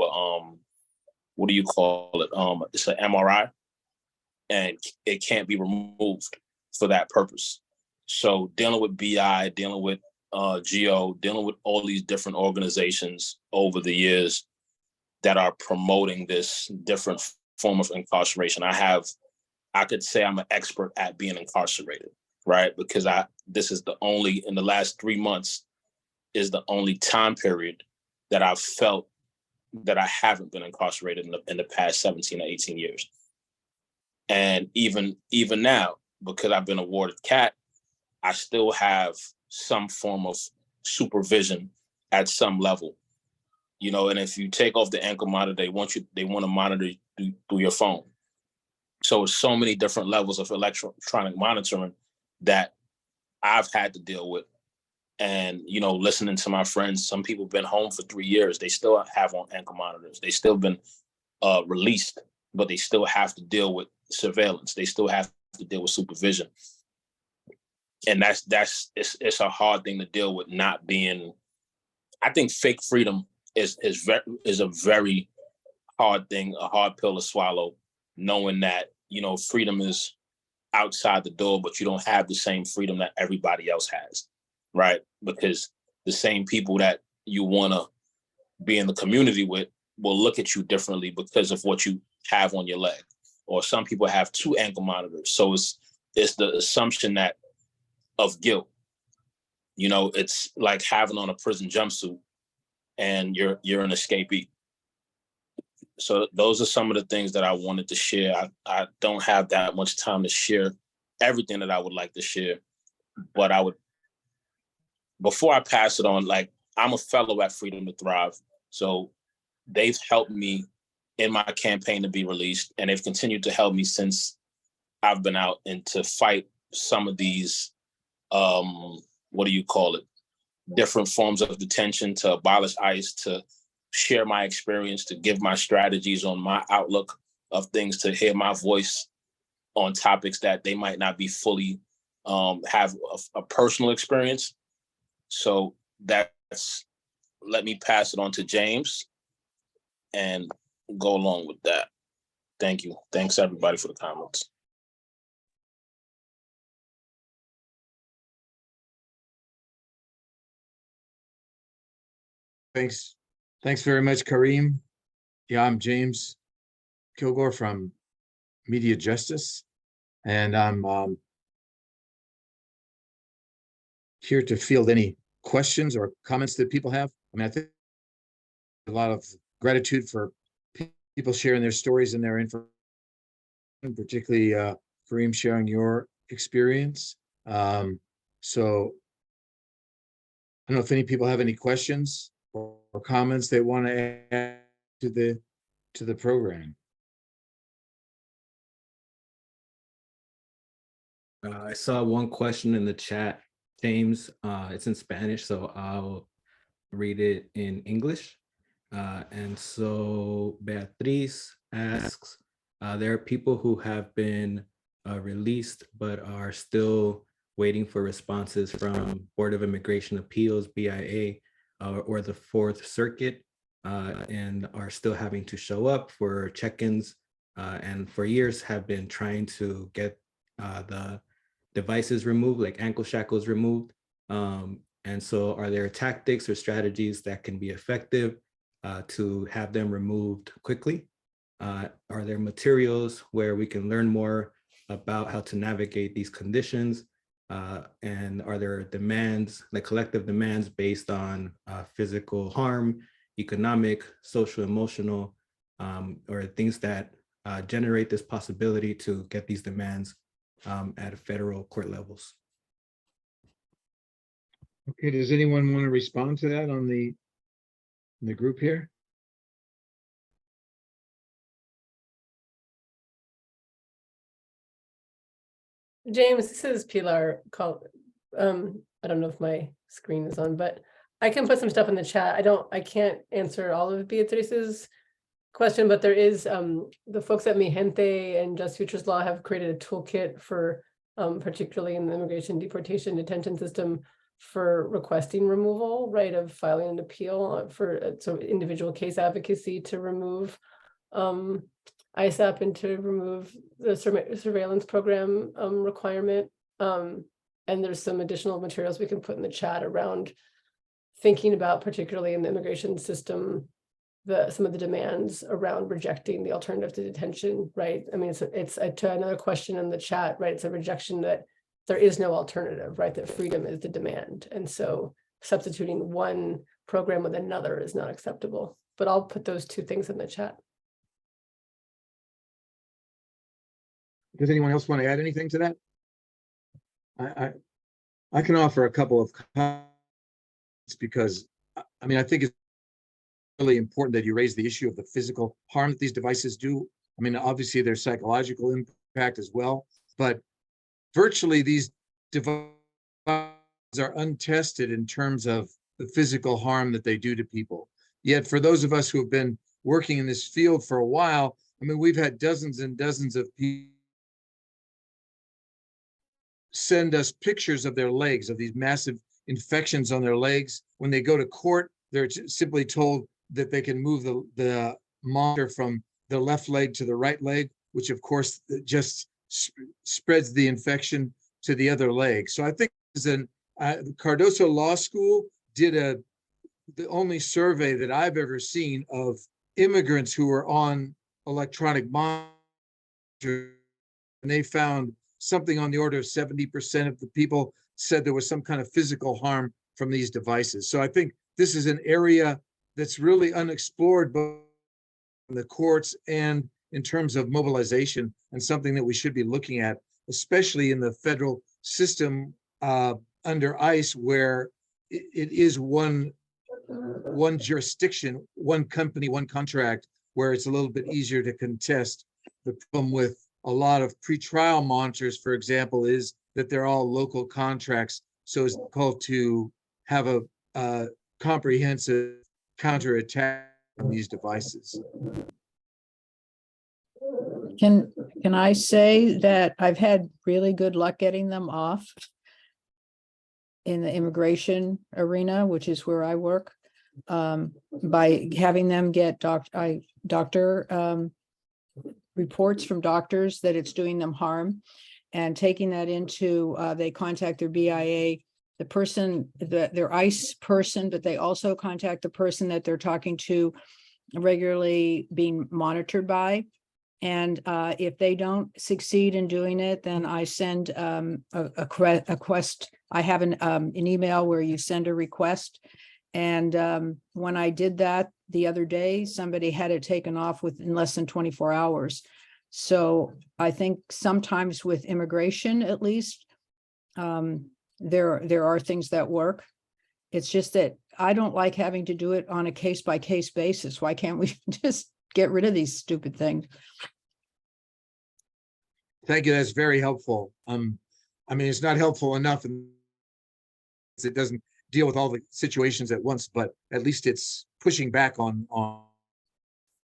what do you call it? It's an MRI, and it can't be removed for that purpose. So dealing with BI, dealing with GO, dealing with all these different organizations over the years that are promoting this different form of incarceration. I could say I'm an expert at being incarcerated, right? Because this is in the last 3 months, is the only time period that I've felt that I haven't been incarcerated in the past 17 or 18 years. And even now, because I've been awarded CAT, I still have some form of supervision at some level. And if you take off the ankle monitor, they want to monitor you through your phone. So it's so many different levels of electronic monitoring that I've had to deal with. And, listening to my friends, some people have been home for 3 years. They still have on ankle monitors. They still been released, but they still have to deal with surveillance. They still have to deal with supervision. And it's a hard thing to deal with, not being, I think fake freedom is a very hard thing, a hard pill to swallow, knowing that, freedom is outside the door, but you don't have the same freedom that everybody else has, right? Because the same people that you want to be in the community with will look at you differently because of what you have on your leg. Or some people have 2 ankle monitors. So it's the assumption of guilt. It's like having on a prison jumpsuit and you're an escapee. So those are some of the things that I wanted to share. I don't have that much time to share everything that I would like to share, but before I pass it on, like, I'm a fellow at Freedom to Thrive. So they've helped me in my campaign to be released, and they've continued to help me since I've been out, and to fight some of these, different forms of detention, to abolish ICE, to share my experience, to give my strategies on my outlook of things, to hear my voice on topics that they might not be fully have a personal experience. So let me pass it on to James and go along with that. Thank you. Thanks everybody for the comments. Thanks very much, Kareem. Yeah, I'm James Kilgore from MediaJustice, and I'm here to field any questions or comments that people have. I mean, I think a lot of gratitude for people sharing their stories and their information, particularly Kareem sharing your experience. So I don't know if any people have any questions or comments they want to add to the program. I saw one question in the chat, James. It's in Spanish, so I'll read it in English. And so Beatriz asks, there are people who have been released but are still waiting for responses from Board of Immigration Appeals, BIA, or the Fourth Circuit, and are still having to show up for check-ins, and for years have been trying to get the devices removed, like ankle shackles removed. And so are there tactics or strategies that can be effective to have them removed quickly? Are there materials where we can learn more about how to navigate these conditions? And are there demands, like collective demands based on physical harm, economic, social, emotional, or things that generate this possibility to get these demands at federal court levels? Okay, does anyone want to respond to that on the group here? James, this is Pilar. I don't know if my screen is on, but I can put some stuff in the chat. I can't answer all of Beatriz's question, but there is the folks at Mi Gente and Just Futures Law have created a toolkit for particularly in the immigration deportation detention system for requesting removal, right, of filing an appeal for so individual case advocacy to remove ISAP and to remove the surveillance program requirement. And there's some additional materials we can put in the chat around thinking about, particularly in the immigration system, some of the demands around rejecting the alternative to detention, right? I mean, it's to another question in the chat, right? It's a rejection that there is no alternative, right? That freedom is the demand. And so substituting one program with another is not acceptable. But I'll put those two things in the chat. Does anyone else want to add anything to that? I can offer a couple of comments because I mean, I think it's really important that you raise the issue of the physical harm that these devices do. I mean, obviously there's psychological impact as well, but virtually these devices are untested in terms of the physical harm that they do to people. Yet for those of us who have been working in this field for a while, I mean, we've had dozens and dozens of people send us pictures of their legs, of these massive infections on their legs. When they go to court, they're simply told that they can move the monitor from the left leg to the right leg, which of course just spreads the infection to the other leg. So I think Cardoso Law School did the only survey that I've ever seen of immigrants who were on electronic monitors, and they found something on the order of 70% of the people said there was some kind of physical harm from these devices. So I think this is an area that's really unexplored both in the courts and in terms of mobilization, and something that we should be looking at, especially in the federal system under ICE, where it is one jurisdiction, one company, one contract, where it's a little bit easier to contest. The problem with a lot of pretrial monitors, for example, is that they're all local contracts. So it's called to have a comprehensive counterattack on these devices. Can Can I say that I've had really good luck getting them off in the immigration arena, which is where I work, by having them get doctor reports from doctors that it's doing them harm, and taking that into, they contact their BIA, the person, their ICE person, but they also contact the person that they're talking to regularly being monitored by. And if they don't succeed in doing it, then I send a quest. I have an email where you send a request. And when I did that the other day, somebody had it taken off within less than 24 hours. So I think sometimes with immigration, at least, there are things that work. It's just that I don't like having to do it on a case-by-case basis. Why can't we just get rid of these stupid things? Thank you. That's very helpful. I mean, it's not helpful enough, and it doesn't deal with all the situations at once, but at least it's pushing back on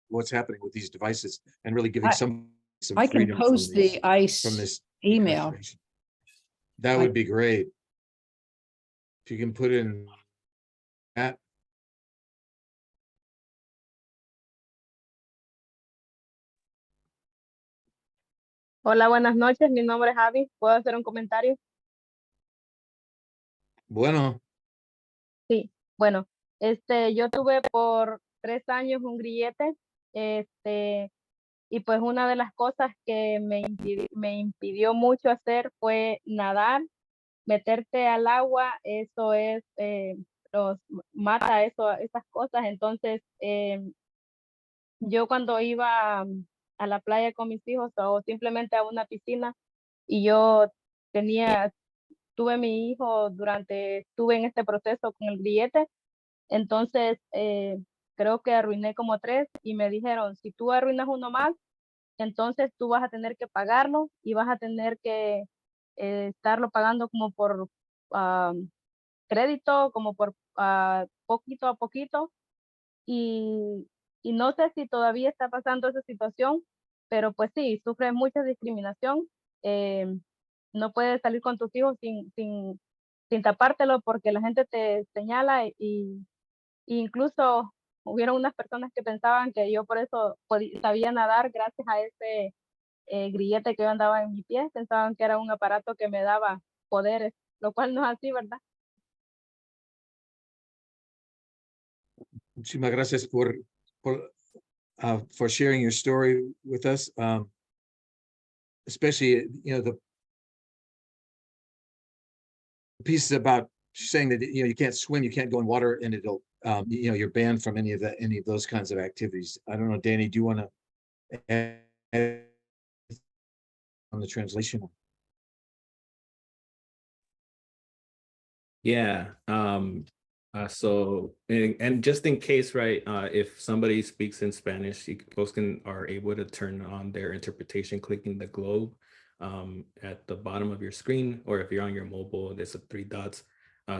what's happening with these devices and really giving some I can freedom post from these, the ICE from this email. incarceration. That would be great. If you can put in that. Hola, buenas noches. Mi nombre es Javi. ¿Puedo hacer un comentario? Bueno, Sí. Bueno, yo tuve por 3 años un grillete, y pues una de las cosas que me impidió mucho hacer fue nadar, meterte al agua, eso es, los mata esas cosas. Entonces, yo cuando iba a la playa con mis hijos o simplemente a una piscina, y yo tuve mi hijo estuve en este proceso con el grillete, entonces creo que arruiné como 3 y me dijeron, si tú arruinas uno más, entonces tú vas a tener que pagarlo y vas a tener que estarlo pagando como por crédito, como por poquito a poquito. Y no sé si todavía está pasando esa situación, pero pues sí, sufres mucha discriminación. No puedes salir con tus hijos sin tapártelo porque la gente te señala, y incluso hubieron unas personas que pensaban que yo por eso sabía nadar gracias a ese grillete que yo andaba en mi pie. Pensaban que era un aparato que me daba poderes, lo cual no es así, ¿verdad? muchísimas gracias for sharing your story with us. Especially, the pieces about saying that, you can't swim, you can't go in water, and it'll, you're banned from any of those kinds of activities. I don't know, Danny, do you want to add on the translation? Yeah. So, and just in case, right, if somebody speaks in Spanish, you folks are able to turn on their interpretation, clicking the globe at the bottom of your screen, or if you're on your mobile, there's 3 dots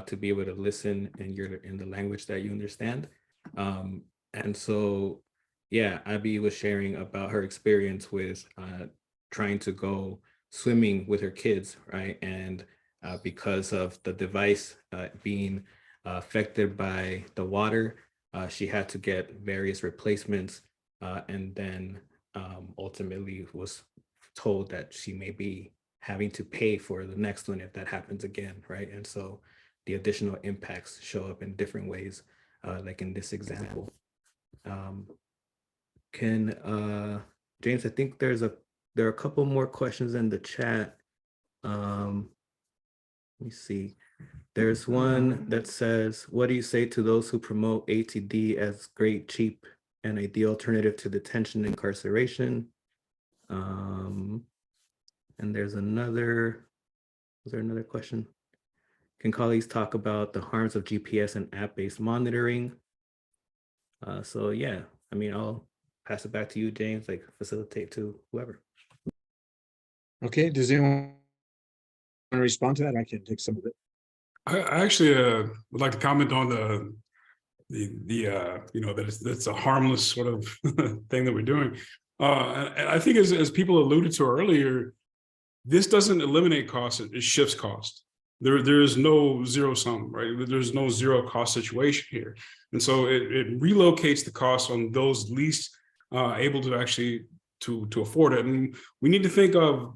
to be able to listen in the language that you understand. And so, yeah, Abby was sharing about her experience with trying to go swimming with her kids, right? And because of the device being affected by the water, she had to get various replacements, and then ultimately was told that she may be having to pay for the next one if that happens again, right? And so the additional impacts show up in different ways, like in this example. James, I think there are a couple more questions in the chat. Let me see. There's one that says, what do you say to those who promote ATD as great, cheap, and ideal alternative to detention and incarceration? And there's another, was there another question? Can colleagues talk about the harms of GPS and app-based monitoring? So yeah, I mean, I'll pass it back to you, James, like facilitate to whoever. Okay, does anyone want to respond to that? I can take some of it. I actually would like to comment on that it's a harmless sort of thing that we're doing. And I think as people alluded to earlier, this doesn't eliminate cost, it shifts cost. There is no zero sum, right? There's no zero cost situation here. And so it relocates the cost on those least able to actually to afford it. And we need to think of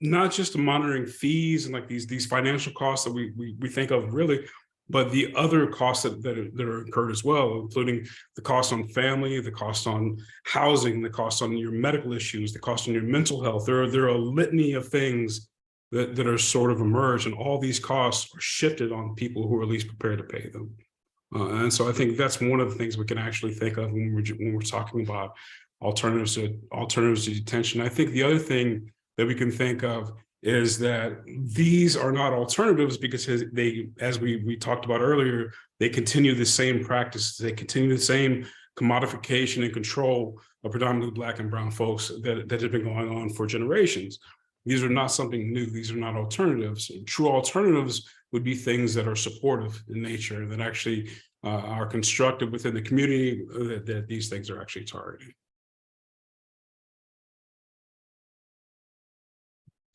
not just the monitoring fees and like these financial costs that we think of really, but the other costs that are incurred as well, including the cost on family, the cost on housing, the cost on your medical issues, the cost on your mental health. There are a litany of things that are sort of emerged, and all these costs are shifted on people who are at least prepared to pay them. And so I think that's one of the things we can actually think of when we're talking about alternatives to detention. I think the other thing that we can think of is that these are not alternatives because they, as we talked about earlier, they continue the same practices, they continue the same commodification and control of predominantly Black and brown folks that have been going on for generations. These are not something new, these are not alternatives. True alternatives would be things that are supportive in nature, that actually are constructive within the community that these things are actually targeting.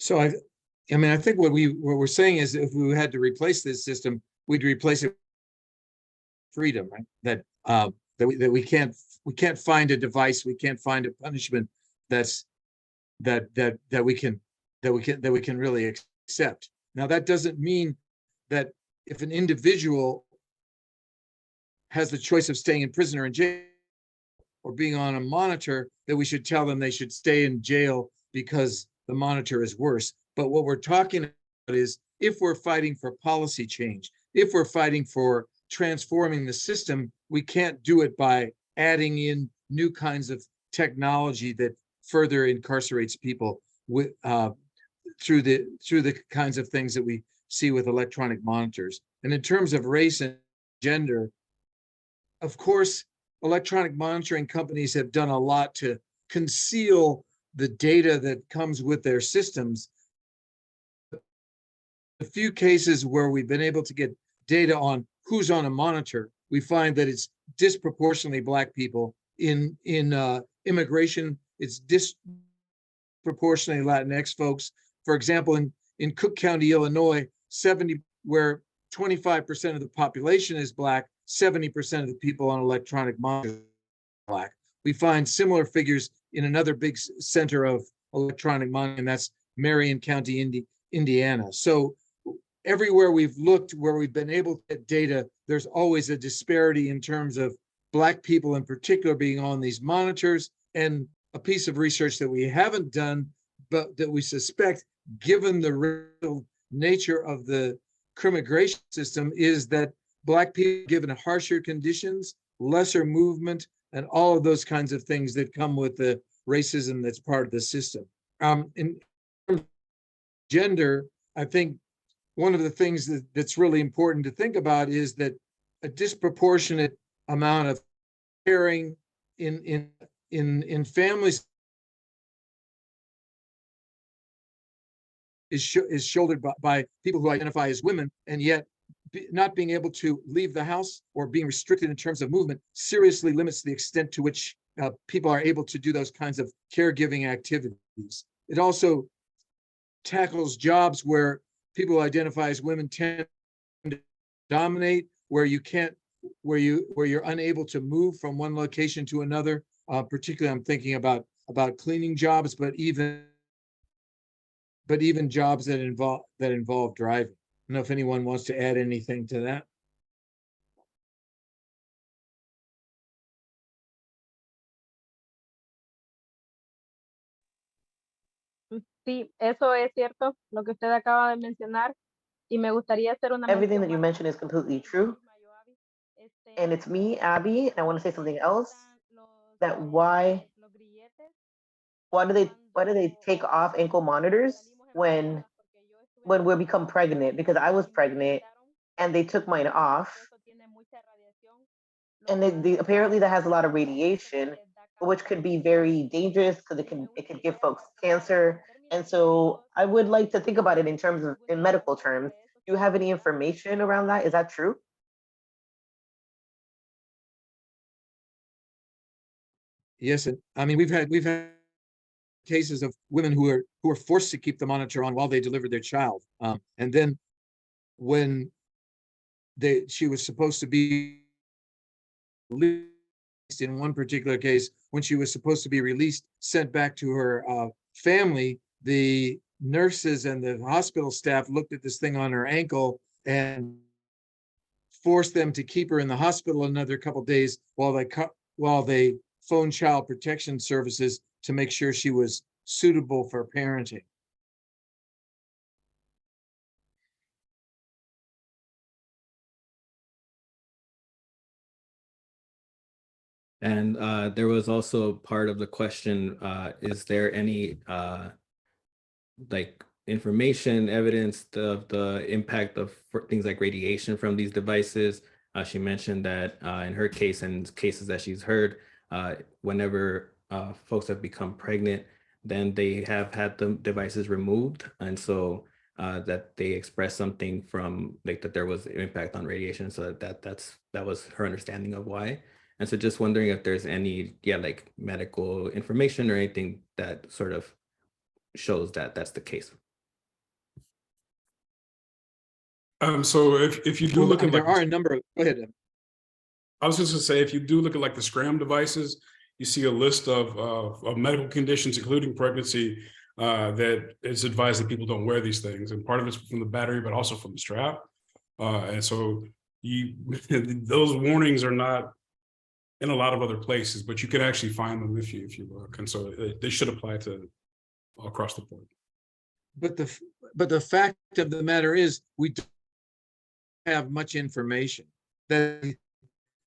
So I mean, I think what we're saying is if we had to replace this system, we'd replace it with freedom, right? That we can't find a device, we can't find a punishment that we can really accept. Now that doesn't mean that if an individual has the choice of staying in prison or in jail or being on a monitor, that we should tell them they should stay in jail because the monitor is worse. But what we're talking about is if we're fighting for policy change, if we're fighting for transforming the system, we can't do it by adding in new kinds of technology that further incarcerates people with through the kinds of things that we see with electronic monitors. And in terms of race and gender, of course, electronic monitoring companies have done a lot to conceal the data that comes with their systems. A few cases where we've been able to get data on who's on a monitor, we find that it's disproportionately Black people. In immigration, it's disproportionately Latinx folks. For example, in Cook County, Illinois, where 25% of the population is Black, 70% of the people on electronic monitors are Black. We find similar figures in another big center of electronic monitoring, and that's Marion County, Indiana. So everywhere we've looked where we've been able to get data, there's always a disparity in terms of Black people in particular being on these monitors. And a piece of research that we haven't done, but that we suspect, given the real nature of the crimmigration system, is that Black people given harsher conditions, lesser movement, and all of those kinds of things that come with the racism that's part of the system. In terms of gender, I think one of the things that's really important to think about is that a disproportionate amount of caring in families is shouldered by people who identify as women, and yet not being able to leave the house or being restricted in terms of movement seriously limits the extent to which people are able to do those kinds of caregiving activities. It also tackles jobs where people who identify as women tend to dominate, where you're unable to move from one location to another. Particularly, I'm thinking about cleaning jobs, but even jobs that involve driving. I don't know if anyone wants to add anything to that. Sí, eso es cierto, lo que usted acaba de mencionar, y me gustaría hacer una Everything that mención you más. mentioned is completely true. And it's me, Abby, and I want to say something else. That why do they take off ankle monitors when we become pregnant? Because I was pregnant and they took mine off. And apparently that has a lot of radiation, which could be very dangerous because it could give folks cancer. And so I would like to think about it in medical terms. Do you have any information around that? Is that true? Yes, I mean we've had cases of women who are forced to keep the monitor on while they delivered their child. And then when she was supposed to be released, in one particular case, when she was supposed to be released, sent back to her family, the nurses and the hospital staff looked at this thing on her ankle and forced them to keep her in the hospital another couple of days while they phoned Child Protection Services to make sure she was suitable for parenting. And there was also part of the question, is there any like information, evidence of the impact of things like radiation from these devices? She mentioned that in her case and cases that she's heard, whenever folks have become pregnant, then they have had the devices removed. And so that they expressed something from like that there was impact on radiation. So that was her understanding of why. And so just wondering if there's any, like medical information or anything that sort of shows that that's the case. So if you do look at there are a number of, go ahead. I was just gonna say, if you do look at like the SCRAM devices, you see a list of medical conditions, including pregnancy, that it's advised that people don't wear these things. And part of it's from the battery, but also from the strap. And so those warnings are not in a lot of other places, but you can actually find them if you look. And so they should apply to across the board. But the fact of the matter is, we don't have much information that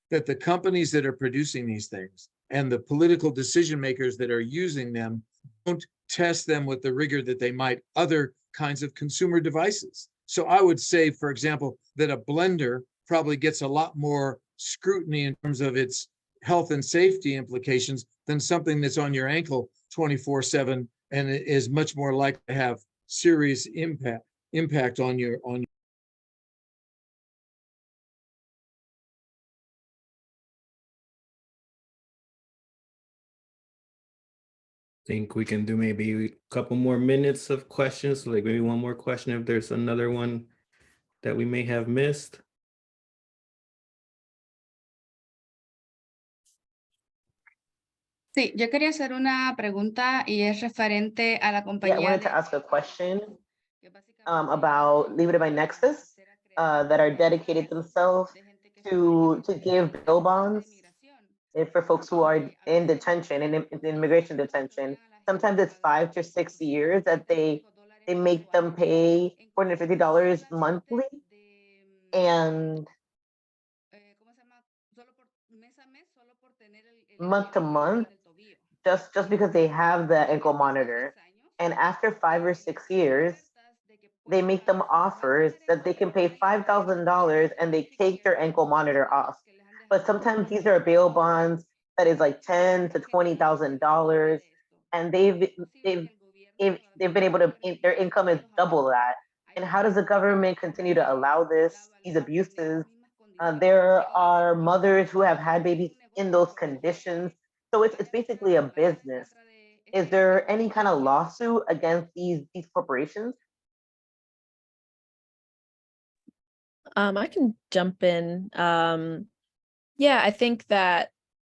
the companies that are producing these things and the political decision makers that are using them don't test them with the rigor that they might other kinds of consumer devices. So I would say, for example, that a blender probably gets a lot more scrutiny in terms of its health and safety implications than something that's on your ankle 24/7 and is much more likely to have serious impact on your. Think we can do maybe a couple more minutes of questions, like maybe one more question if there's another one that we may have missed. Sí, yo quería hacer una pregunta y es referente a la Yeah, I compañía wanted to ask a question about Libre by Nexus that are dedicated themselves to give bail bonds for folks who are in detention, in immigration detention. Sometimes it's 5 to 6 years that they make them pay $450 monthly, and month to month, just because they have the ankle monitor. And after 5 or 6 years, they make them offers that they can pay $5,000 and they take their ankle monitor off. But sometimes these are bail bonds that is like $10,000 to $20,000, and they've been able to, their income is double that. And how does the government continue to allow these abuses? There are mothers who have had babies in those conditions. So it's basically a business. Is there any kind of lawsuit against these corporations? I can jump in. Yeah, I think that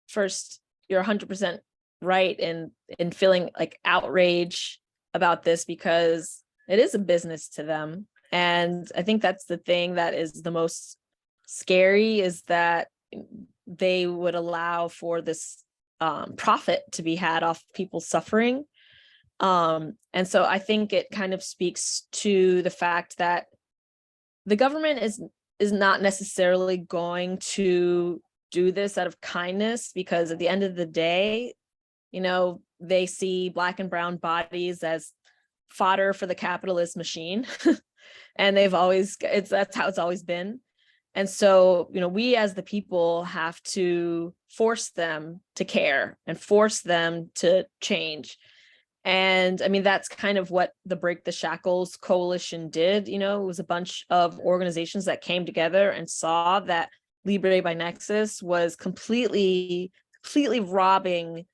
first, you're 100% right in feeling like outrage about this because it is a business to them. And I think that's the thing that is the most scary, is that they would allow for this profit to be had off people suffering. And so I think it kind of speaks to the fact that the government is not necessarily going to do this out of kindness, because at the end of the day, they see Black and brown bodies as fodder for the capitalist machine. And that's how it's always been. And so, we as the people have to force them to care and force them to change. And I mean, that's kind of what the Break the Shackles Coalition did. It was a bunch of organizations that came together and saw that Libre by Nexus was completely robbing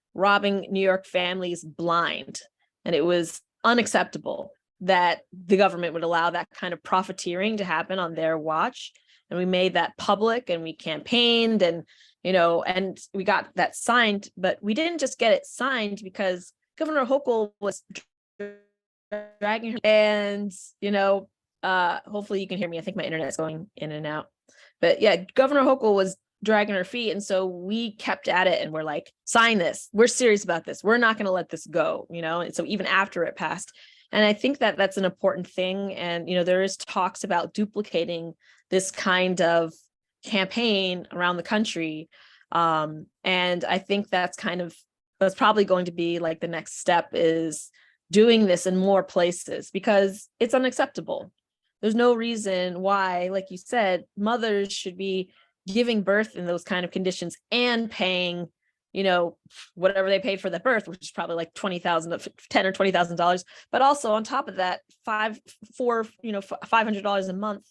New York families blind. And it was unacceptable that the government would allow that kind of profiteering to happen on their watch. And we made that public, and we campaigned, and, you know, and we got that signed, but we didn't just get it signed because Governor Hochul was dragging her, and, you know, hopefully you can hear me. I think my internet's going in and out, but yeah, Governor Hochul was dragging her feet. And so we kept at it, and we're like, sign this. We're serious about this. We're not going to let this go, you know? And so even after it passed, and I think that that's an important thing. And, you know, there is talks about duplicating this kind of campaign around the country. And I think that's probably going to be like the next step, is doing this in more places, because it's unacceptable. There's no reason why, like you said, mothers should be giving birth in those kind of conditions and paying, you know, whatever they paid for the birth, which is probably like $10,000 or $20,000. But also on top of that, $500 a month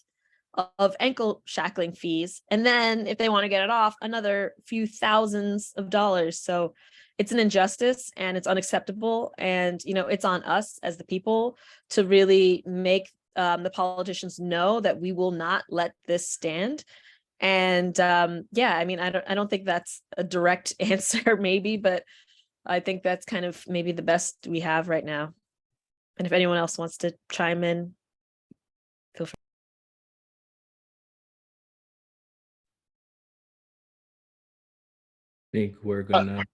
of ankle shackling fees. And then if they want to get it off, another few thousands of dollars. So it's an injustice, and it's unacceptable. And, you know, it's on us as the people to really make the politicians know that we will not let this stand. And yeah, I mean, I don't think that's a direct answer, maybe, but I think that's kind of maybe the best we have right now. And if anyone else wants to chime in, feel free. I think we're gonna.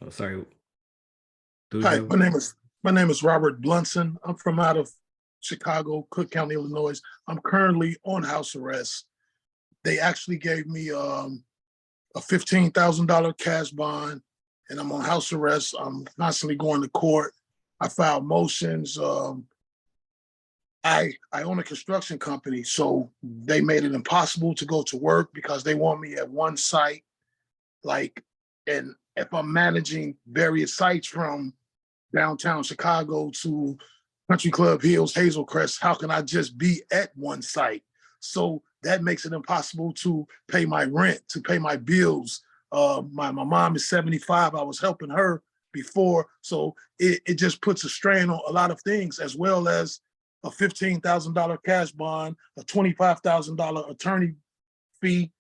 Oh, sorry. Hi, my name is Robert Blunson. I'm from out of Chicago, Cook County, Illinois. I'm currently on house arrest. They actually gave me a $15,000 cash bond, and I'm on house arrest. I'm constantly going to court. I filed motions. I own a construction company, so they made it impossible to go to work because they want me at one site. Like, and if I'm managing various sites from downtown Chicago to Country Club Hills, Hazel Crest, how can I just be at one site? So that makes it impossible to pay my rent, to pay my bills. My mom is 75. I was helping her before. So it just puts a strain on a lot of things, as well as a $15,000 cash bond, a $25,000 attorney fee.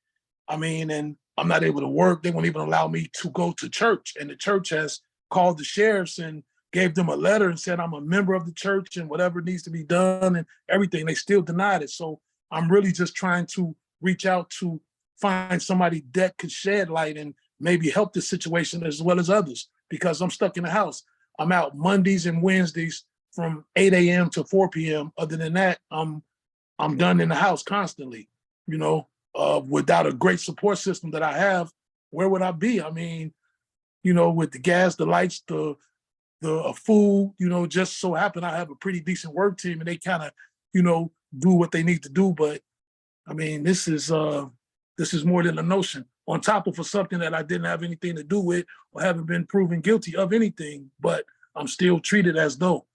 I mean, and I'm not able to work. They won't even allow me to go to church. And the church has called the sheriffs and gave them a letter and said I'm a member of the church and whatever needs to be done and everything. They still denied it. So I'm really just trying to reach out to find somebody that could shed light and maybe help the situation as well as others, because I'm stuck in the house. I'm out Mondays and Wednesdays from 8 a.m. to 4 p.m. Other than that, I'm done in the house constantly, you know. Without a great support system that I have, where would I be? I mean, you know, with the gas, the lights, the food, you know, just so happen I have a pretty decent work team and they kind of, you know, do what they need to do. But I mean, this is more than a notion, on top of something that I didn't have anything to do with or haven't been proven guilty of anything, but I'm still treated as though.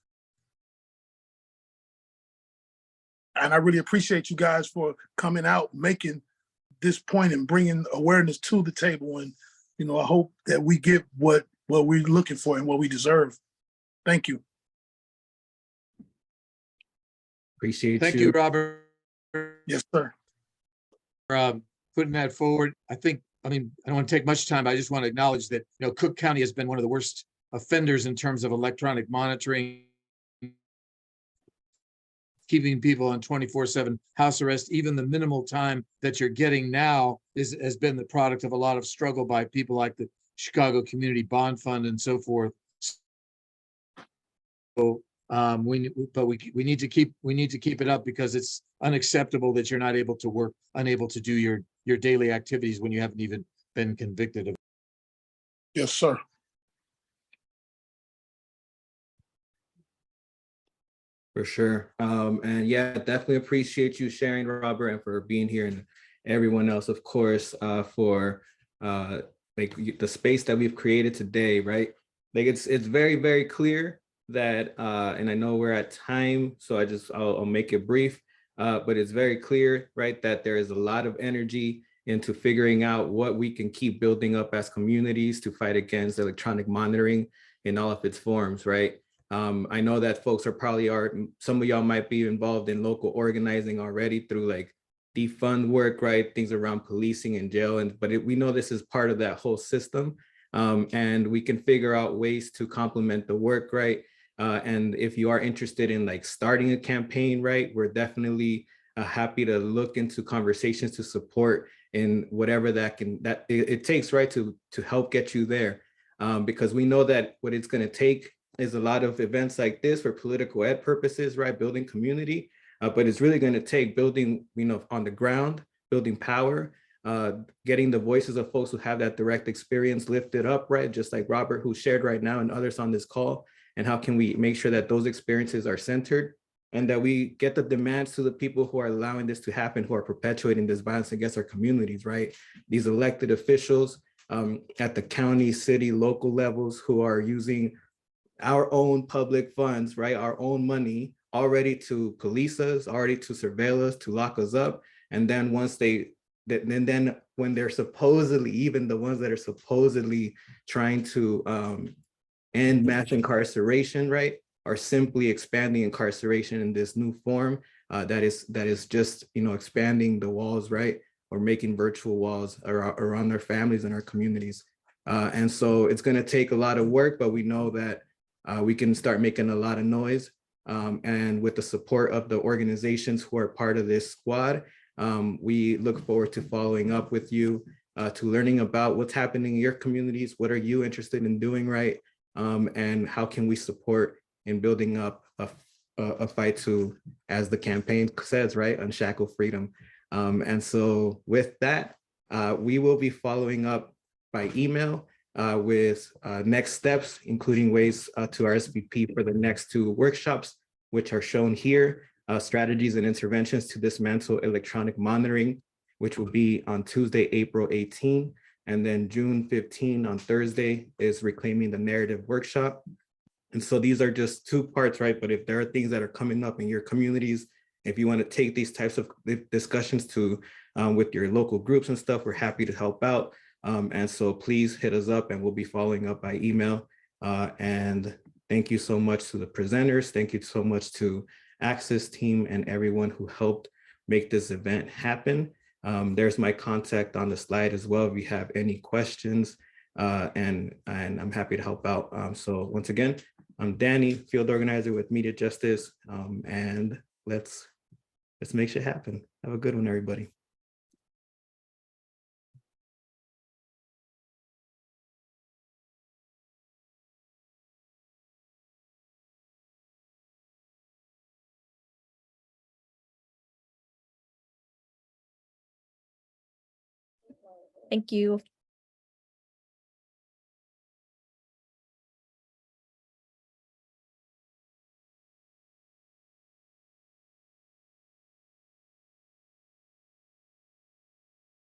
And I really appreciate you guys for coming out, making this point and bringing awareness to the table. And, you know, I hope that we get what we're looking for and what we deserve. Thank you. Appreciate you. Thank you, Robert. Yes, sir. Putting that forward. I don't want to take much time. I just want to acknowledge that, you know, Cook County has been one of the worst offenders in terms of electronic monitoring, keeping people on 24/7 house arrest. Even the minimal time that you're getting now has been the product of a lot of struggle by people like the Chicago Community Bond Fund and so forth. So we need to keep it up, because it's unacceptable that you're not able to work, unable to do your daily activities when you haven't even been convicted of. Yes, sir. For sure. And yeah, definitely appreciate you sharing, Robert, and for being here, and everyone else, of course, for like the space that we've created today, right? Like it's very, very clear that, and I know we're at time, so I'll make it brief, but it's very clear, right, that there is a lot of energy into figuring out what we can keep building up as communities to fight against electronic monitoring in all of its forms, right? I know that folks some of y'all might be involved in local organizing already through like defund work, right? Things around policing and jail, but we know this is part of that whole system. And we can figure out ways to complement the work, right? And if you are interested in like starting a campaign, right, we're definitely happy to look into conversations to support in whatever that it takes, right, to help get you there. Because we know that what it's going to take is a lot of events like this for political ed purposes, right, building community, but it's really going to take building, on the ground, building power, getting the voices of folks who have that direct experience lifted up, right, just like Robert, who shared right now, and others on this call. And how can we make sure that those experiences are centered and that we get the demands to the people who are allowing this to happen, who are perpetuating this violence against our communities, right? These elected officials at the county, city, local levels who are using our own public funds, right? Our own money already to police us, already to surveil us, to lock us up. And then then when they're supposedly, even the ones that are supposedly trying to end mass incarceration, right, are simply expanding incarceration in this new form that is just, expanding the walls, right, or making virtual walls around their families and our communities. And so it's going to take a lot of work, but we know that we can start making a lot of noise. And with the support of the organizations who are part of this squad, we look forward to following up with you, to learning about what's happening in your communities. What are you interested in doing, right? And how can we support in building up a fight to, as the campaign says, right, unshackle freedom. And so with that, we will be following up by email with next steps, including ways to RSVP for the next 2 workshops, which are shown here, strategies and interventions to dismantle electronic monitoring, which will be on Tuesday, April 18. And then June 15 on Thursday is Reclaiming the Narrative workshop. And so these are just 2 parts, right? But if there are things that are coming up in your communities, if you want to take these types of discussions to with your local groups and stuff, we're happy to help out. And so please hit us up and we'll be following up by email. And thank you so much to the presenters. Thank you so much to Access team and everyone who helped make this event happen. There's my contact on the slide as well if you have any questions, and I'm happy to help out. So once again, I'm Danny, field organizer with MediaJustice, and let's make shit happen. Have a good one, everybody. Thank you.